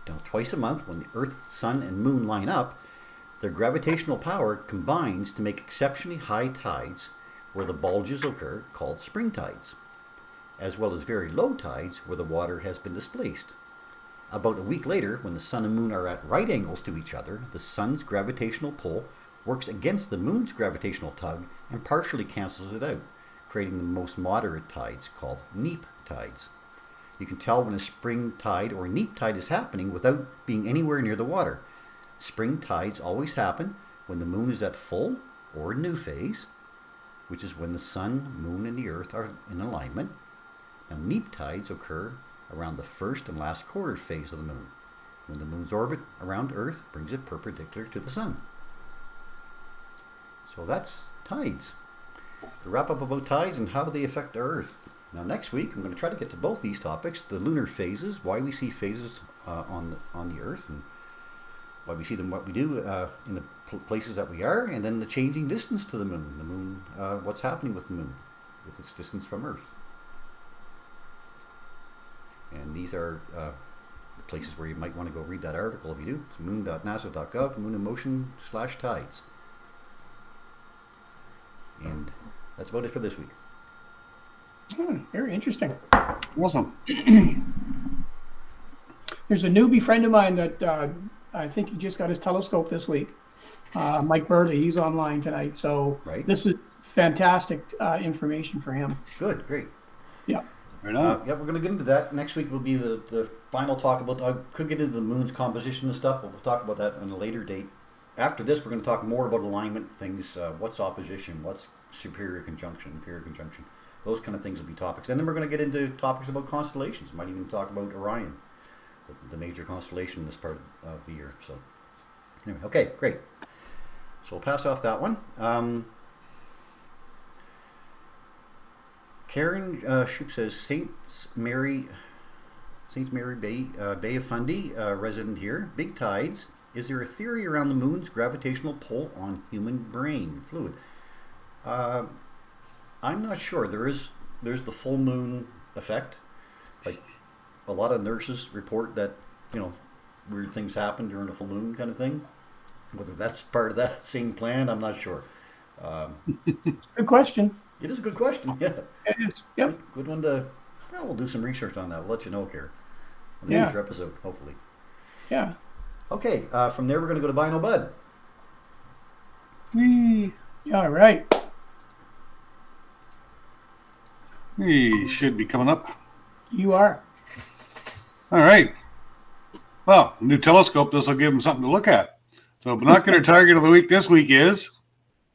Now, twice a month, when the Earth, Sun, and Moon line up, their gravitational power combines to make exceptionally high tides where the bulges occur, called spring tides, as well as very low tides where the water has been displaced. About a week later, when the Sun and Moon are at right angles to each other, the Sun's gravitational pull works against the Moon's gravitational tug and partially cancels it out, creating the most moderate tides called neap tides. You can tell when a spring tide or neap tide is happening without being anywhere near the water. Spring tides always happen when the Moon is at full or new phase, which is when the Sun, Moon, and the Earth are in alignment. Now, neap tides occur around the first and last quarter phase of the Moon, when the Moon's orbit around Earth brings it perpendicular to the Sun. So that's tides. To wrap up about tides and how they affect our Earth. Now, next week, I'm going to try to get to both these topics: the lunar phases, why we see phases on the Earth, and why we see them, what we do in the places that we are, and then the changing distance to the Moon. The Moon, what's happening with the Moon, with its distance from Earth. And these are the places where you might want to go read that article if you do. It's moon.nasa.gov, mooninmotion/tides. And that's about it for this week. Very interesting. Awesome. There's a newbie friend of mine that I think he just got his telescope this week. Mike Burley, he's online tonight. So this is fantastic information for him. Good, great. Yeah. Right on. Yeah, we're going to get into that. Next week will be the final talk about, I could get into the moon's composition and stuff, but we'll talk about that on a later date. After this, we're going to talk more about alignment things, what's opposition, what's superior conjunction, inferior conjunction. Those kind of things will be topics. And then we're going to get into topics about constellations. Might even talk about Orion, the major constellation this part of the year. So anyway, okay, great. So we'll pass off that one. Karen Shoup says Saints Mary Bay of Fundy, resident here. Big tides. Is there a theory around the moon's gravitational pull on human brain fluid? I'm not sure. There's the full moon effect. Like a lot of nurses report that, weird things happen during a full moon kind of thing. Whether that's part of that same plan, I'm not sure. Good question. It is a good question. Yeah. It is. Yep. Good one to. Well, we'll do some research on that. We'll let you know here on a future episode, hopefully. Yeah. Okay. From there, we're going to go to Bino Bud. Whee. All right. He should be coming up. You are. All right. Well, new telescope. This will give them something to look at. So, binocular target of the week this week is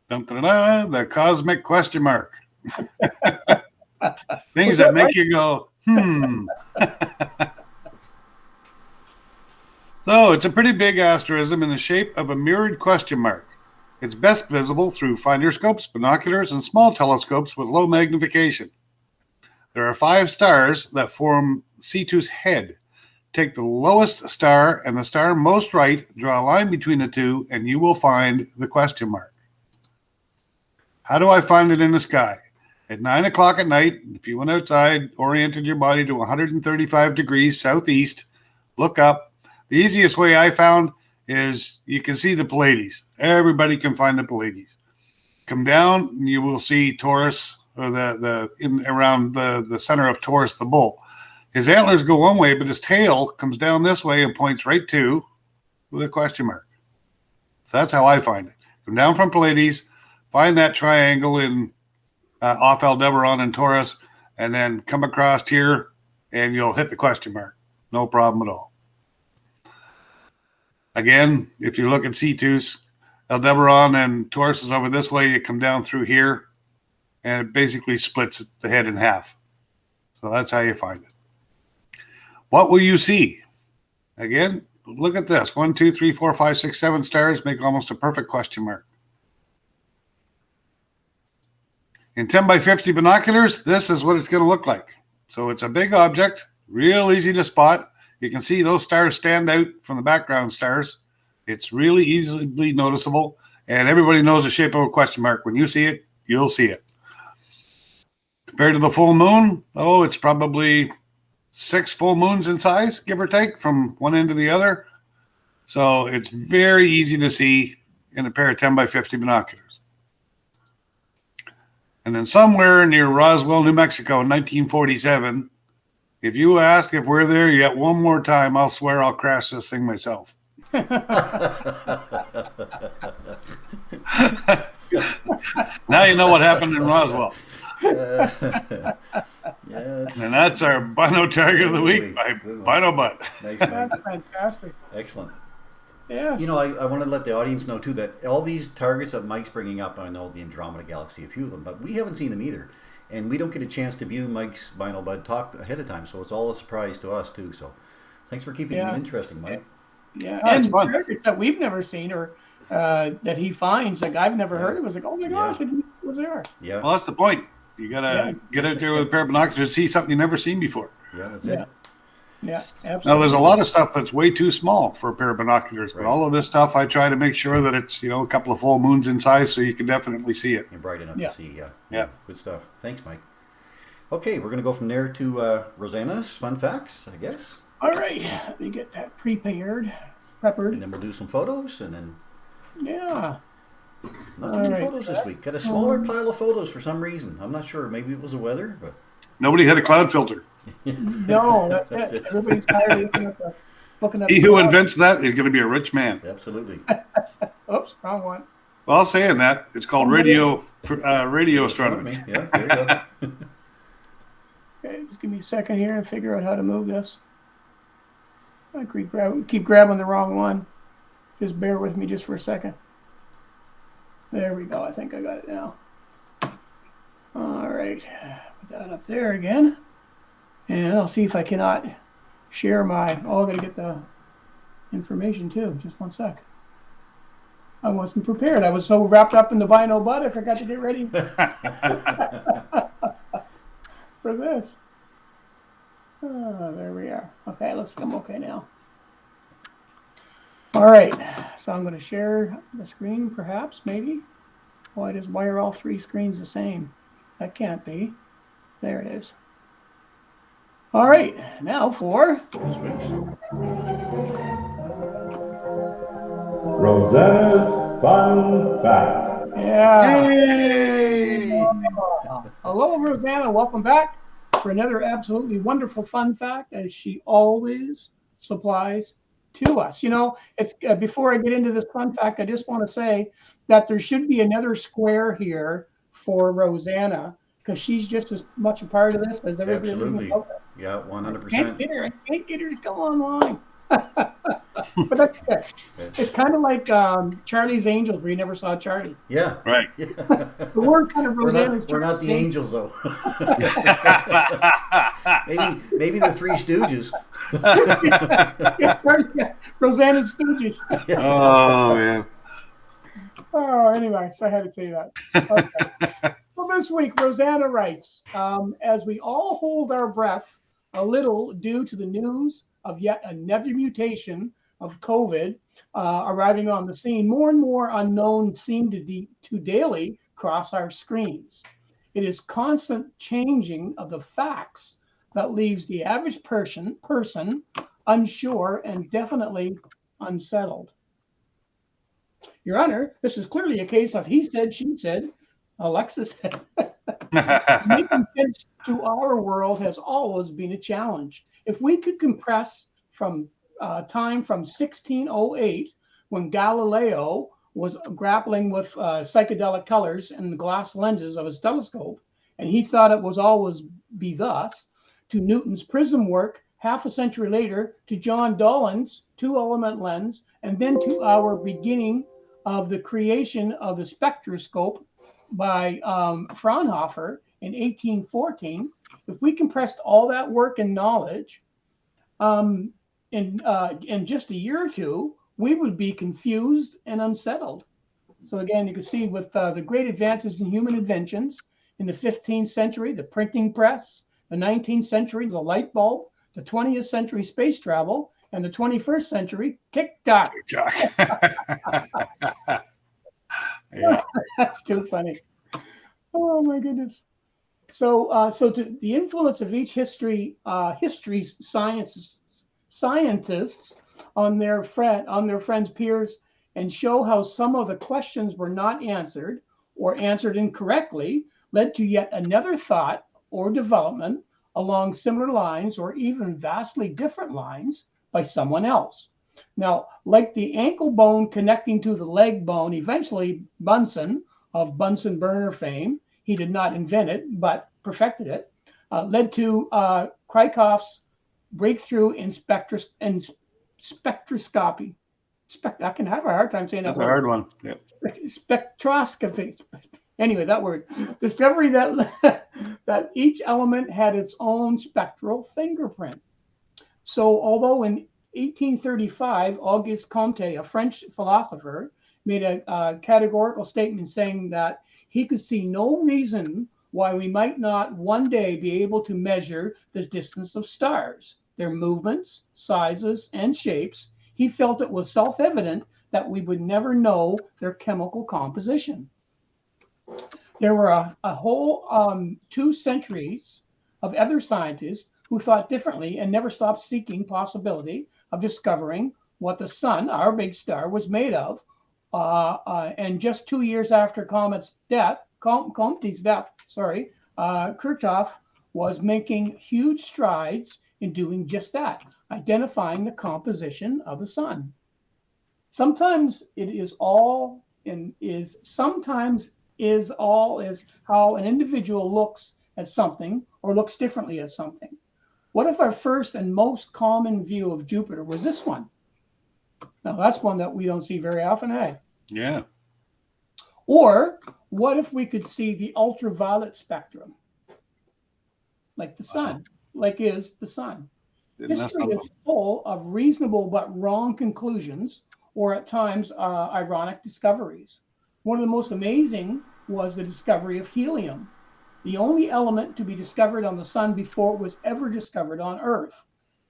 the cosmic question mark. Things that make you go, So, it's a pretty big asterism in the shape of a mirrored question mark. It's best visible through finder scopes, binoculars, and small telescopes with low magnification. There are 5 stars that form Cetus' head. Take the lowest star and the star most right, draw a line between the two, and you will find the question mark. How do I find it in the sky? At 9 o'clock at night, if you went outside, oriented your body to 135 degrees southeast, look up. The easiest way I found is you can see the Pleiades. Everybody can find the Pleiades. Come down, and you will see Taurus, or around the center of Taurus, the bull. His antlers go one way, but his tail comes down this way and points right to the question mark. So that's how I find it. Come down from Pleiades, find that triangle in off Aldebaran and Taurus, and then come across here, and you'll hit the question mark. No problem at all. Again, if you look at Cetus, Aldebaran and Taurus is over this way. You come down through here, and it basically splits the head in half. So that's how you find it. What will you see? Again, look at this. 1, 2, 3, 4, 5, 6, 7 stars make almost a perfect question mark. In 10 by 50 binoculars, this is what it's going to look like. So it's a big object, real easy to spot. You can see those stars stand out from the background stars. It's really easily noticeable, and everybody knows the shape of a question mark. When you see it, you'll see it. Compared to the full moon, it's probably 6 full moons in size, give or take, from one end to the other. So it's very easy to see in a pair of 10 by 50 binoculars. And then somewhere near Roswell, New Mexico in 1947, if you ask if we're there yet one more time, I'll swear I'll crash this thing myself. Now you know what happened in Roswell. Yes. And that's our Bino Target of the Week by Bino Bud. Nice, That's fantastic. excellent. Yes. I want to let the audience know, too, that all these targets that Mike's bringing up, I know the Andromeda Galaxy, a few of them, but we haven't seen them either. And we don't get a chance to view Mike's Bino Bud talk ahead of time, so it's all a surprise to us, too. So thanks for keeping it interesting, Mike. Yeah, Oh, it's and fun. targets that we've never seen or that he finds, like I've never heard of. It was like, oh my gosh, it was there. Yeah. Well, that's the point. You got to get out there with a pair of binoculars and see something you've never seen before. Yeah, that's it. Yeah, absolutely. Now, there's a lot of stuff that's way too small for a pair of binoculars, but all of this stuff, I try to make sure that it's, a couple of full moons in size so you can definitely see it. You're bright enough to see, Yeah. Good stuff. Thanks, Mike. Okay, we're going to go from there to Rosanna's Fun Facts, I guess. All right, let me get that prepared. And then we'll do some photos, and then... Yeah. Not too many photos this week. Got a smaller pile of photos for some reason. I'm not sure. Maybe it was the weather, but Nobody had a cloud filter. No, that's it. Everybody's tired of looking at He the who clouds. invents that is going to be a rich man. absolutely. Oops, wrong one. Well, saying that, it's called radio astronomy. Yeah, there you go. Okay, just give me a second here and figure out how to move this. I keep grabbing the wrong one. Just bear with me just for a second. There we go. I think I got it now. All right. Put that up there again. And I'll see if I cannot share my... Oh, I got to get the information too. Just one sec. I wasn't prepared. I was so wrapped up in the Vino Bud, I forgot to get ready for this. There we are. Okay, it looks like I'm okay now. All right, so I'm going to share the screen, perhaps, maybe. Why are all three screens the same? That can't be. There it is. All right, now for Rosanna's Fun Fact. Yeah. Yay! Hello, Rosanna. Welcome back for another absolutely wonderful fun fact, as she always supplies to us. You know, it's before I get into this fun fact, I just want to say that there should be another square here for Rosanna, because she's just as much a part of this as everybody. Absolutely. Yeah, I 100%. can't get her to come online. But that's good. It's kind of like Charlie's Angels, where you never saw Charlie. Yeah. Right. Yeah. The word kind of We're Rosanna's not the angels, though. maybe the Three Stooges. Yeah, Rosanna's Stooges. Oh, man. Oh, anyway, so I had to say that. Okay. Well, this week, Rosanna writes, as we all hold our breath a little due to the news of yet another mutation of COVID arriving on the scene, more and more unknowns seem to daily cross our screens. It is constant changing of the facts that leaves the average person unsure and definitely unsettled. Your Honor, this is clearly a case of he said, she said, Alexa said. Making sense to our world has always been a challenge. If we could compress from time from 1608, when Galileo was grappling with psychedelic colors in the glass lenses of his telescope, and he thought it was always be thus, to Newton's prism work half a century later, to John Dolan's two-element lens, and then to our beginning of the creation of the spectroscope by Fraunhofer in 1814, if we compressed all that work and knowledge in just a year or two, we would be confused and unsettled. So again, you can see with the great advances in human inventions in the 15th century, the printing press, the 19th century, the light bulb, the 20th century space travel, and the 21st century TikTok. Yeah. That's too funny. Oh my goodness. So, to the influence of each history's scientists on their friends, peers, and show how some of the questions were not answered or answered incorrectly, led to yet another thought or development along similar lines or even vastly different lines by someone else. Now, like the ankle bone connecting to the leg bone, eventually Bunsen of Bunsen burner fame, he did not invent it, but perfected it, led to Kirchhoff's breakthrough in spectroscopy. I can have a hard time saying that That's word. a hard one. Yeah. Spectroscopy. Anyway, that word. Discovery that that each element had its own spectral fingerprint. So although in 1835, Auguste Comte, a French philosopher, made a categorical statement saying that he could see no reason why we might not one day be able to measure the distance of stars, their movements, sizes, and shapes, he felt it was self-evident that we would never know their chemical composition. There were a whole 2 centuries of other scientists who thought differently and never stopped seeking possibility of discovering what the sun, our big star, was made of, And just 2 years after Comte's death, Kirchhoff was making huge strides in doing just that, identifying the composition of the sun. Sometimes it is all sometimes is how an individual looks at something or looks differently at something. What if our first and most common view of Jupiter was this one? Now that's one that we don't see very often, eh? Yeah. Or what if we could see the ultraviolet spectrum, like the sun, like is the sun? Isn't that History is something? full of reasonable but wrong conclusions, or at times ironic discoveries. One of the most amazing was the discovery of helium, the only element to be discovered on the sun before it was ever discovered on Earth.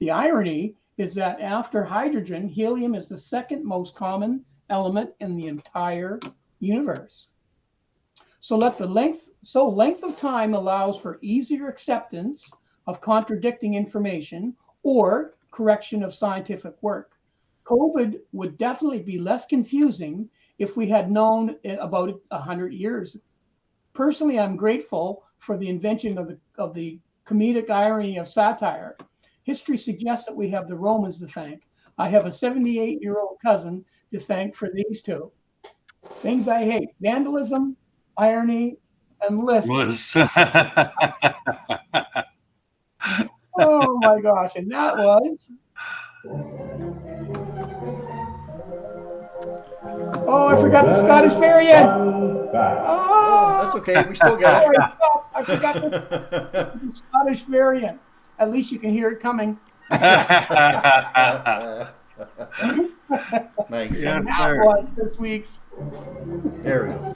The irony is that after hydrogen, helium is the second most common element in the entire universe. So length of time allows for easier acceptance of contradicting information or correction of scientific work. COVID would definitely be less confusing if we had known it about 100 years. Personally, I'm grateful for the invention of the comedic irony of satire. History suggests that we have the Romans to thank. I have a 78-year-old cousin to thank for these two. Things I hate: vandalism, irony, and lists. Oh my gosh. And that was... Oh, I forgot the Scottish variant. Fun fact. Oh, That's okay. We still got sorry, it. stop. I forgot the Scottish variant. At least you can hear it coming. Nice. Yes, That sir. was this week's. There we go.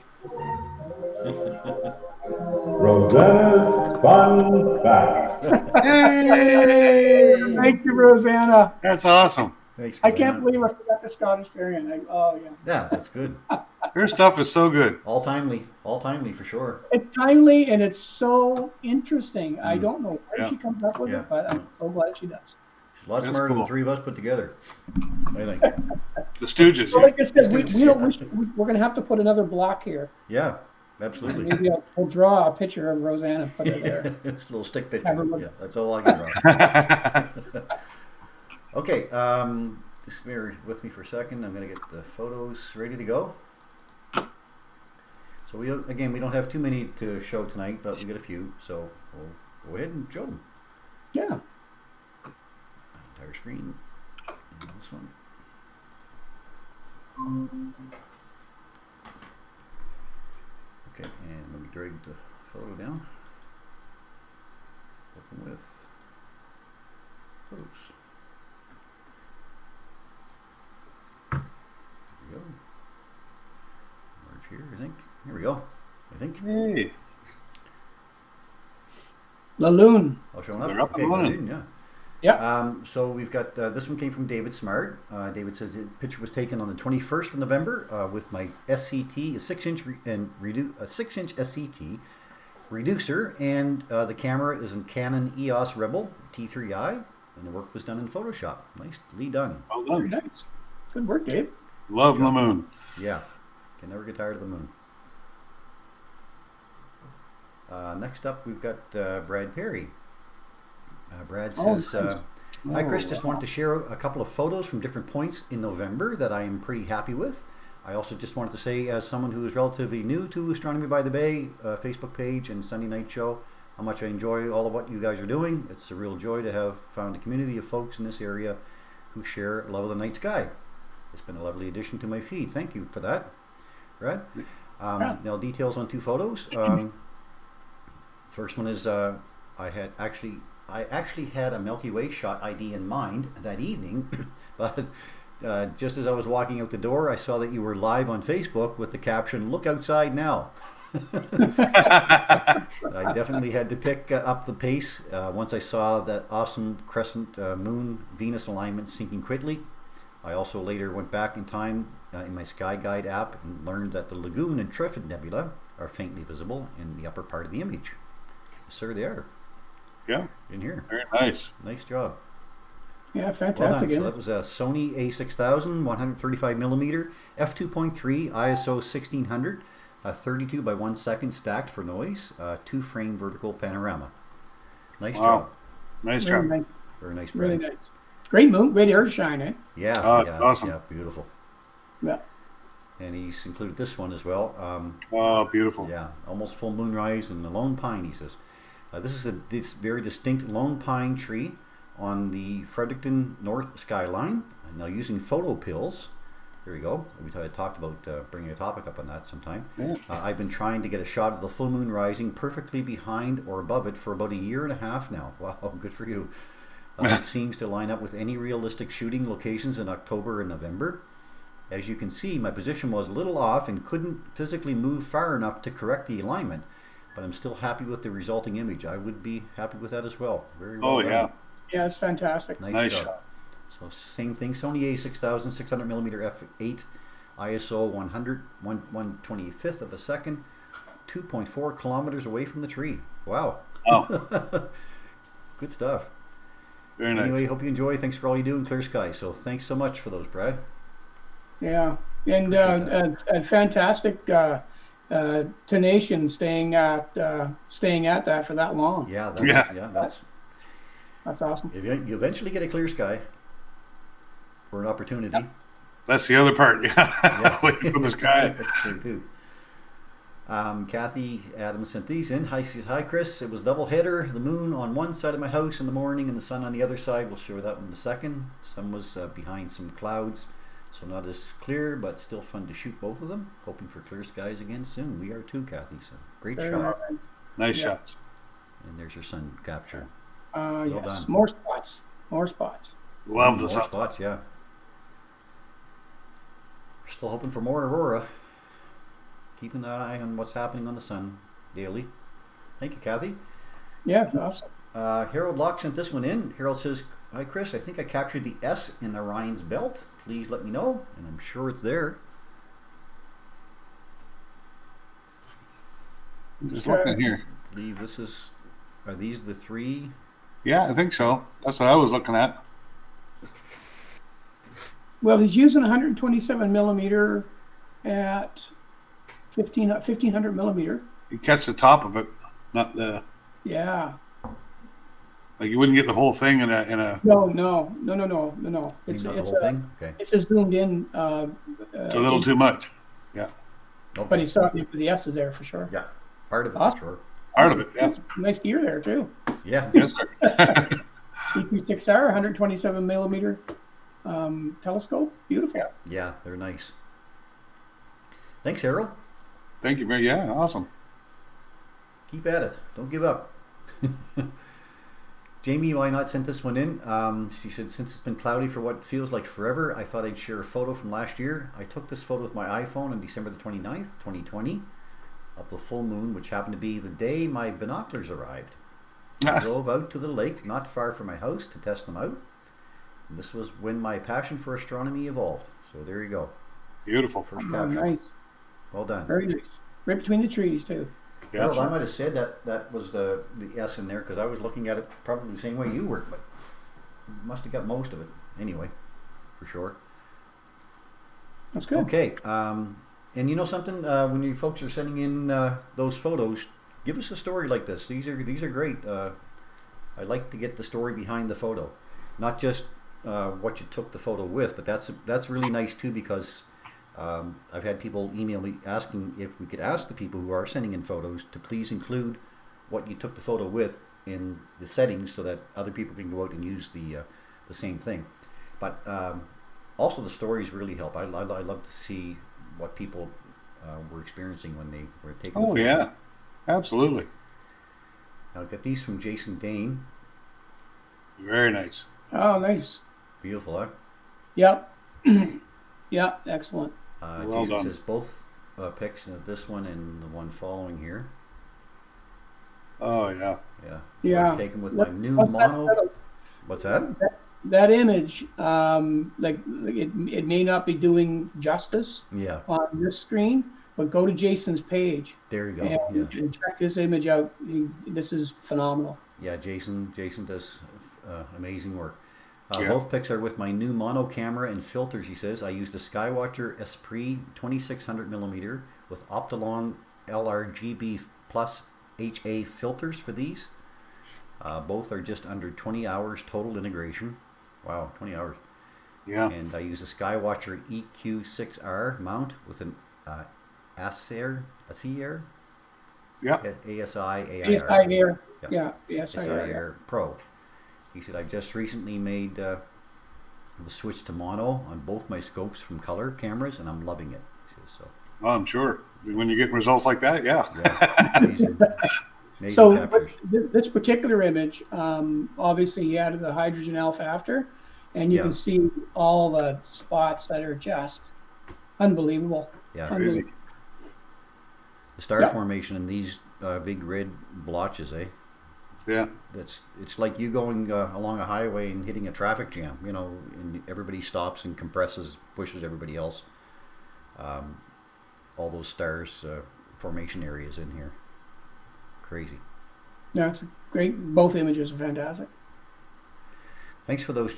Rosanna's fun fact. Yay! Thank you, Rosanna. That's awesome. Thanks, I can't Rosanna. believe I forgot the Scottish variant. Oh, yeah. Yeah, that's good. Her stuff is so good. All timely for sure. It's timely and it's so interesting. I don't know where Yeah. she comes up with Yeah. it, but I'm so glad she does. She's a lot That's smarter than cool. the three of us put together. I think. The Stooges. So like I said, Let's do we're going to have to put another block here. Yeah, absolutely. Maybe we'll draw a picture of Rosanna and put it there. It's a little stick Have picture. her look. Yeah, that's all I can draw. Okay, just bear with me for a second. I'm going to get the photos ready to go. So we don't have too many to show tonight, but we got a few. So we'll go ahead and show them. Yeah. Entire screen. And this one. Okay, and let me drag the photo down. Open with photos. There we go. Merge here, I think. Here we go. I think. Hey. Laloon. All showing up. They're up Okay, and running. good, yeah. Yeah. So we've got this one came from David Smart. David says the picture was taken on the 21st of November with my SCT, a 6-inch a 6-inch SCT reducer, and the camera is in Canon EOS Rebel T3i, and the work was done in Photoshop. Nicely done. Well Very done. nice. Good work, Dave. Love the moon. Yeah, can never get tired of the moon. Next up, we've got Brad Perry. Brad says, hi Chris, just wanted to share a couple of photos from different points in November that I am pretty happy with. I also just wanted to say, as someone who is relatively new to Astronomy by the Bay Facebook page and Sunday night show, how much I enjoy all of what you guys are doing. It's a real joy to have found a community of folks in this area who share a love of the night sky. It's been a lovely addition to my feed. Thank you for that, Brad. Now details on two photos. First one is I actually had a Milky Way shot ID in mind that evening, but just as I was walking out the door, I saw that you were live on Facebook with the caption, "Look outside now." I definitely had to pick up the pace once I saw that awesome crescent moon Venus alignment sinking quickly. I also later went back in time in my Sky Guide app and learned that the Lagoon and Trifid Nebula are faintly visible in the upper part of the image. Yes, sir, they are. Yeah, In here. very nice. Nice job. Yeah, Well fantastic. done. So Isn't that it? was a Sony A6000, 135 millimeter, f2.3, ISO 1600, 32 by 1 second stacked for noise, 2-frame vertical panorama. Nice Wow. job. Nice Very job. nice. Very nice, Really Brad. nice. Great moon. Great air shine, eh? Yeah, Oh, yeah, awesome. yeah, beautiful. Yeah. And he's included this one as well. Oh, beautiful. Yeah, almost full moonrise and the lone pine, he says. This is this very distinct lone pine tree on the Fredericton North skyline. Now using photo pills. There we go. We talked about bringing a topic up on that sometime. Yeah. I've been trying to get a shot of the full moon rising perfectly behind or above it for about a year and a half now. Wow, good for you. It seems to line up with any realistic shooting locations in October and November. As you can see, my position was a little off and couldn't physically move far enough to correct the alignment, but I'm still happy with the resulting image. I would be happy with that as well. Very well Oh, done. yeah. Yeah, it's fantastic. Nice Nice job. shot. So same thing, Sony A6000, 600 millimeter f8, ISO 125th of a second, 2.4 kilometers away from the tree. Wow. Oh, Good stuff. very nice. Anyway, hope you enjoy. Thanks for all you do in clear sky. So thanks so much for those, Brad. Yeah, and Appreciate a fantastic tenation staying at that for that long. Yeah, that's That's awesome. if you eventually get a clear sky or an opportunity. That's the other part. Yeah. Yeah. Waiting for the sky. That's true too. Kathy Adams sent these in. Hi, hi, Chris. It was double header. The moon on one side of my house in the morning and the sun on the other side. We'll show that in a second. Sun was behind some clouds, so not as clear, but still fun to shoot both of them. Hoping for clear skies again soon. We are too, Kathy. So great Very shot. nice. Nice Yeah. shots. And there's your sun capture. Yes, done. more spots. More spots. Love the More sun. spots, yeah. We're still hoping for more aurora. Keeping an eye on what's happening on the sun daily. Thank you, Kathy. Yeah, it's awesome. Harold Locke sent this one in. Harold says, "Hi, Chris. I think I captured the S in Orion's belt. Please let me know." And I'm sure it's there. I'm just looking here. I believe this is. Are these the three? Yeah, I think so. That's what I was looking at. Well, he's using 127 millimeter at 1500 millimeter. You catch the top of it, not the Yeah. like you wouldn't get the whole thing in a. No. Maybe It's not the whole thing. Okay. It's just zoomed in. It's a little too much. Yeah, But Okay. he saw the S is there for sure. Yeah. Part of it, Awesome. for sure. part of it. Yeah. Nice gear there too. Yeah. Yes, sir. EP6R, 127 millimeter telescope. Beautiful. Yeah. They're nice. Thanks, Harold. Thank you very. Yeah, awesome. Keep at it. Don't give up. Jamie, why not sent this one in? She said, since it's been cloudy for what feels like forever, I thought I'd share a photo from last year. I took this photo with my iPhone on December the 29th, 2020, of the full moon, which happened to be the day my binoculars arrived. I drove out to the lake not far from my house to test them out. And this was when my passion for astronomy evolved. So there you go. Beautiful. First Oh, capture. nice. Well done. Very nice. Right between the trees too. Yeah, Harold, I might have said that was the S in there because I was looking at it probably the same way you were, but must have got most of it anyway, for sure. That's good. Okay, and you know something? When you folks are sending in those photos, give us a story like this. These are great. I like to get the story behind the photo, not just what you took the photo with, but that's really nice too because. I've had people email me asking if we could ask the people who are sending in photos to please include what you took the photo with in the settings so that other people can go out and use the same thing. But also the stories really help. I love to see what people were experiencing when they were taking the Oh photo. yeah, absolutely. Now I've got these from Jason Dane. Very nice. Oh, nice. Beautiful, huh? Yep. Yeah, excellent. Well Jason done. says both pics, this one and the one following here. Oh yeah. Yeah. Yeah. Were taken with What- my new what's that mono. photo? What's that? That image, like it may not be doing justice Yeah. on this screen, but go to Jason's page There you go. and, Yeah. and check this image out. This is phenomenal. Yeah. Jason does amazing work. Yeah. Both pics are with my new mono camera and filters, he says. I used a Skywatcher Esprit 2600mm with Optolong LRGB plus HA filters for these. Both are just under 20 hours total integration. Wow, 20 hours. Yeah. And I use a Skywatcher EQ6R mount with an ASIR, Yeah. ASI ASI AIR. Air. Yeah. Yeah, ASI ASI Air. Air Pro. He said, I've just recently made the switch to mono on both my scopes from color cameras, and I'm loving it. He says, so, Oh, I'm sure. When you get results like that, yeah. amazing, amazing So captures. this particular image, obviously he added the hydrogen alpha after, and you Yeah. can see all the spots that are just unbelievable. Yeah, Crazy. the star Yeah. formation in these big red blotches, eh? Yeah. It's like you going along a highway and hitting a traffic jam, you know, and everybody stops and compresses, pushes everybody else. All those stars formation areas in here, crazy. Yeah, it's great. Both images are fantastic. Thanks for those,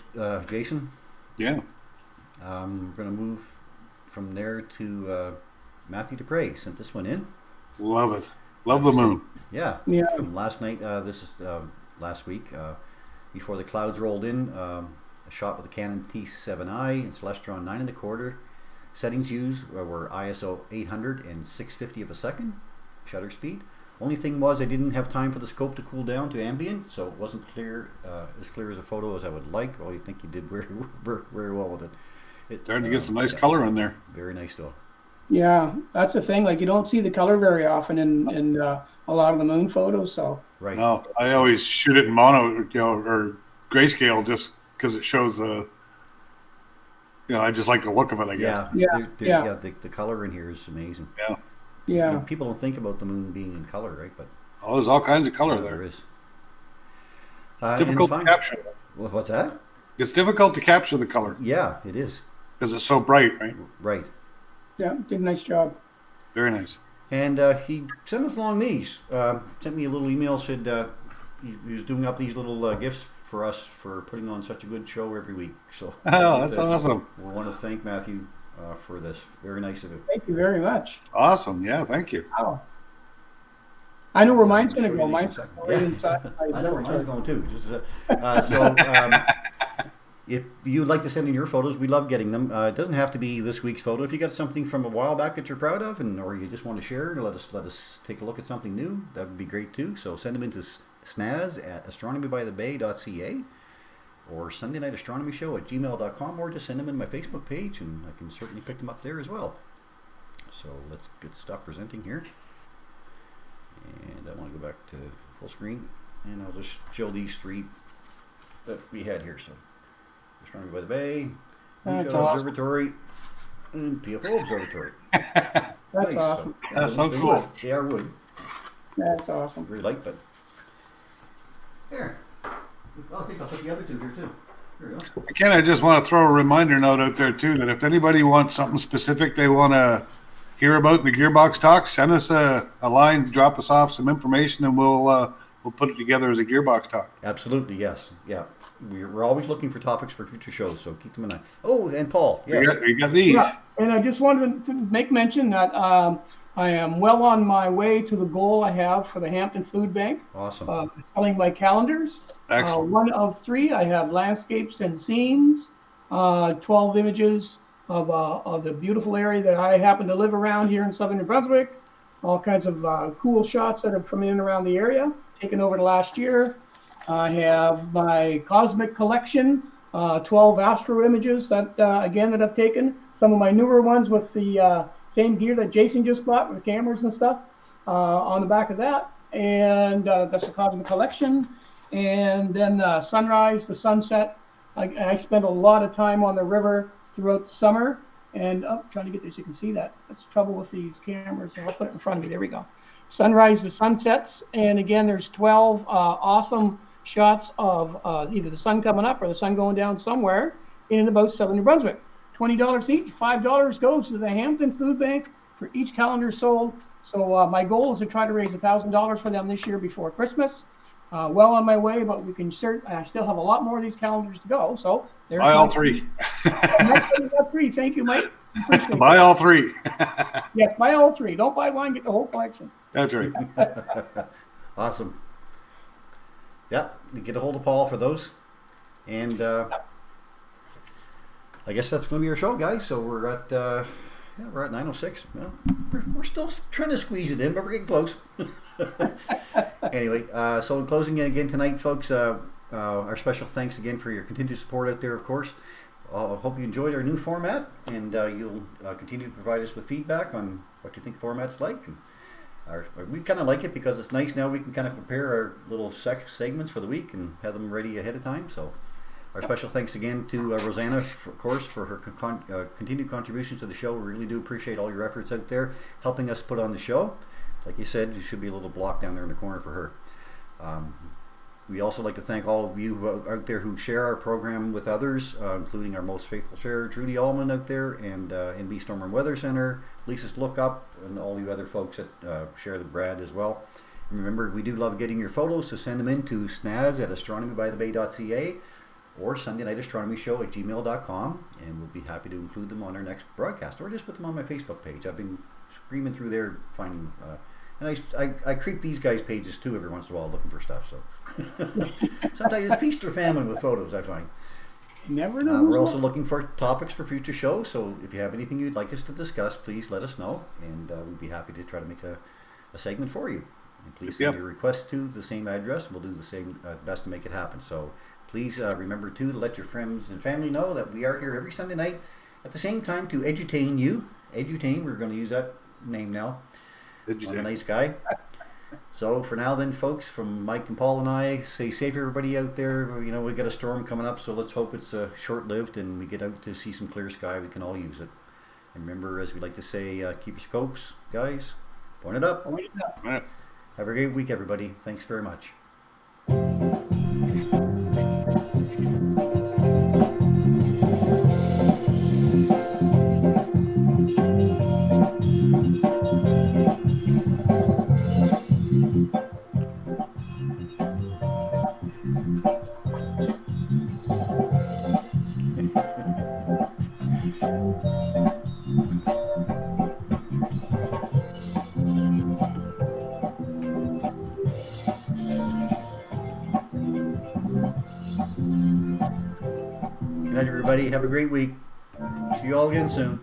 Jason. Yeah. We're going to move from there to Matthew Dupre. Sent this one in. Love it. Love the moon. Yeah. Yeah. From last night. This is last week. Before the clouds rolled in, a shot with a Canon T7i and Celestron 9.25. Settings used were ISO 800 and 650 of a second. Shutter speed. Only thing was I didn't have time for the scope to cool down to ambient, so it wasn't clear as clear as a photo as I would like. Well, you think you did very, very well with it. Starting to get some nice color in there. Very nice though. Yeah, that's the thing. Like you don't see the color very often in a lot of the moon photos. So Right. No, I always shoot it in mono, or grayscale, just because it shows the. I just like the look of it, I guess. Yeah. Yeah. The color in here is amazing. Yeah. yeah, You know, people don't think about the moon being in color, right? But Oh, there's all kinds of color there there. is. Difficult to and capture. What's that? It's difficult to capture the color Yeah, it is. because it's so bright, right? Right. yeah, did a nice job. Very nice. And he sent us along these. Sent me a little email, said he was doing up these little gifts for us for putting on such a good show every week. So Oh, that's awesome. We want to thank Matthew for this. Very nice of it. Thank you very much. Awesome. Yeah, thank you. Wow. I know where mine's I'll going to show go. you these Mine's in a second. right Yeah. inside. I know where mine's going too. So if you'd like to send in your photos, we love getting them. It doesn't have to be this week's photo. If you got something from a while back that you're proud of, or you just want to share, let us take a look at something new, that would be great too. So send them into SNAS at astronomybythebay.ca or Sunday Night Astronomy Show at gmail.com, or just send them in my Facebook page, and I can certainly pick them up there as well. So let's get stop presenting here. And I want to go back to full screen, and I'll just show these three that we had here. So, Astronomy by the Bay, That's Utah awesome. Observatory, and PFO Observatory. That's Nice. awesome. That's so they're cool. wood. They are wood, That's awesome. very light, but here. I think I'll put the other two here too. There we go. Again, I just want to throw a reminder note out there too that if anybody wants something specific they want to hear about in the Gearbox Talk, send us a line, drop us off some information, and we'll put it together as a Gearbox Talk. Absolutely, yes, yeah. We're always looking for topics for future shows, so keep them in mind. Oh, and Paul, yes. We got these. Yeah, and I just wanted to make mention that I am well on my way to the goal I have for the Hampton Food Bank, Awesome. selling my calendars. Excellent. One of three, I have landscapes and scenes, 12 images of the beautiful area that I happen to live around here in southern New Brunswick, all kinds of cool shots that are from in and around the area, taken over the last year. I have my cosmic collection, 12 astro images that again that I've taken. Some of my newer ones with the same gear that Jason just bought with cameras and stuff on the back of that. And that's the cosmic collection. And then sunrise to sunset. I spent a lot of time on the river throughout the summer. And trying to get this, you can see that. That's the trouble with these cameras. I'll put it in front of me. There we go. Sunrise to sunsets. And again, there's 12 awesome shots of either the sun coming up or the sun going down somewhere in and about southern New Brunswick. $20 each. $5 goes to the Hampton Food Bank for each calendar sold. So my goal is to try to raise $1,000 for them this year before Christmas. well on my way, but we can I still have a lot more of these calendars to go. So there's Buy all three. three. Thank you, Mike. Appreciate Buy it. all three. Yes, buy all three. Don't buy one, get the whole collection. That's right. Awesome. Yeah, you get a hold of Paul for those. And I guess that's going to be our show, guys. So we're at 9:06. Well, we're still trying to squeeze it in, but we're getting close. Anyway, so in closing again tonight, folks, our special thanks again for your continued support out there, of course. I hope you enjoyed our new format, and you'll continue to provide us with feedback on what you think the format's like. And we kind of like it because it's nice now we can kind of compare our little segments for the week and have them ready ahead of time. So our special thanks again to Rosanna, of course, for her continued contributions to the show. We really do appreciate all your efforts out there helping us put on the show. Like you said, there should be a little block down there in the corner for her. We also like to thank all of you out there who share our program with others, including our most faithful sharer, Trudy Allman out there, and NB Storm and Weather Center, Lisa's Lookup, and all you other folks that share the Brad as well. And remember, we do love getting your photos, so send them in to SNAS at astronomybythebay.ca or Sunday Night Astronomy Show at gmail.com, and we'll be happy to include them on our next broadcast, or just put them on my Facebook page. I've been screaming through there finding... and I creep these guys' pages too every once in a while looking for stuff. So sometimes it's feast or famine with photos, I find. Never know. We're also looking for topics for future shows. So if you have anything you'd like us to discuss, please let us know, and we'd be happy to try to make a segment for you. And please send your request to the same address. And we'll do the same best to make it happen. So please remember too to let your friends and family know that we are here every Sunday night at the same time to edutain you. Edutain. We're going to use that name now. I'm a nice guy. So for now then, folks, from Mike and Paul and I, stay safe everybody out there. You know, we got a storm coming up, so let's hope it's short-lived and we get out to see some clear sky. We can all use it. And remember, as we like to say, keep your scopes, guys. Point it up. Point it up. Right. Have a great week, everybody. Thanks very much. Good night, everybody. Have a great week. See you all again soon.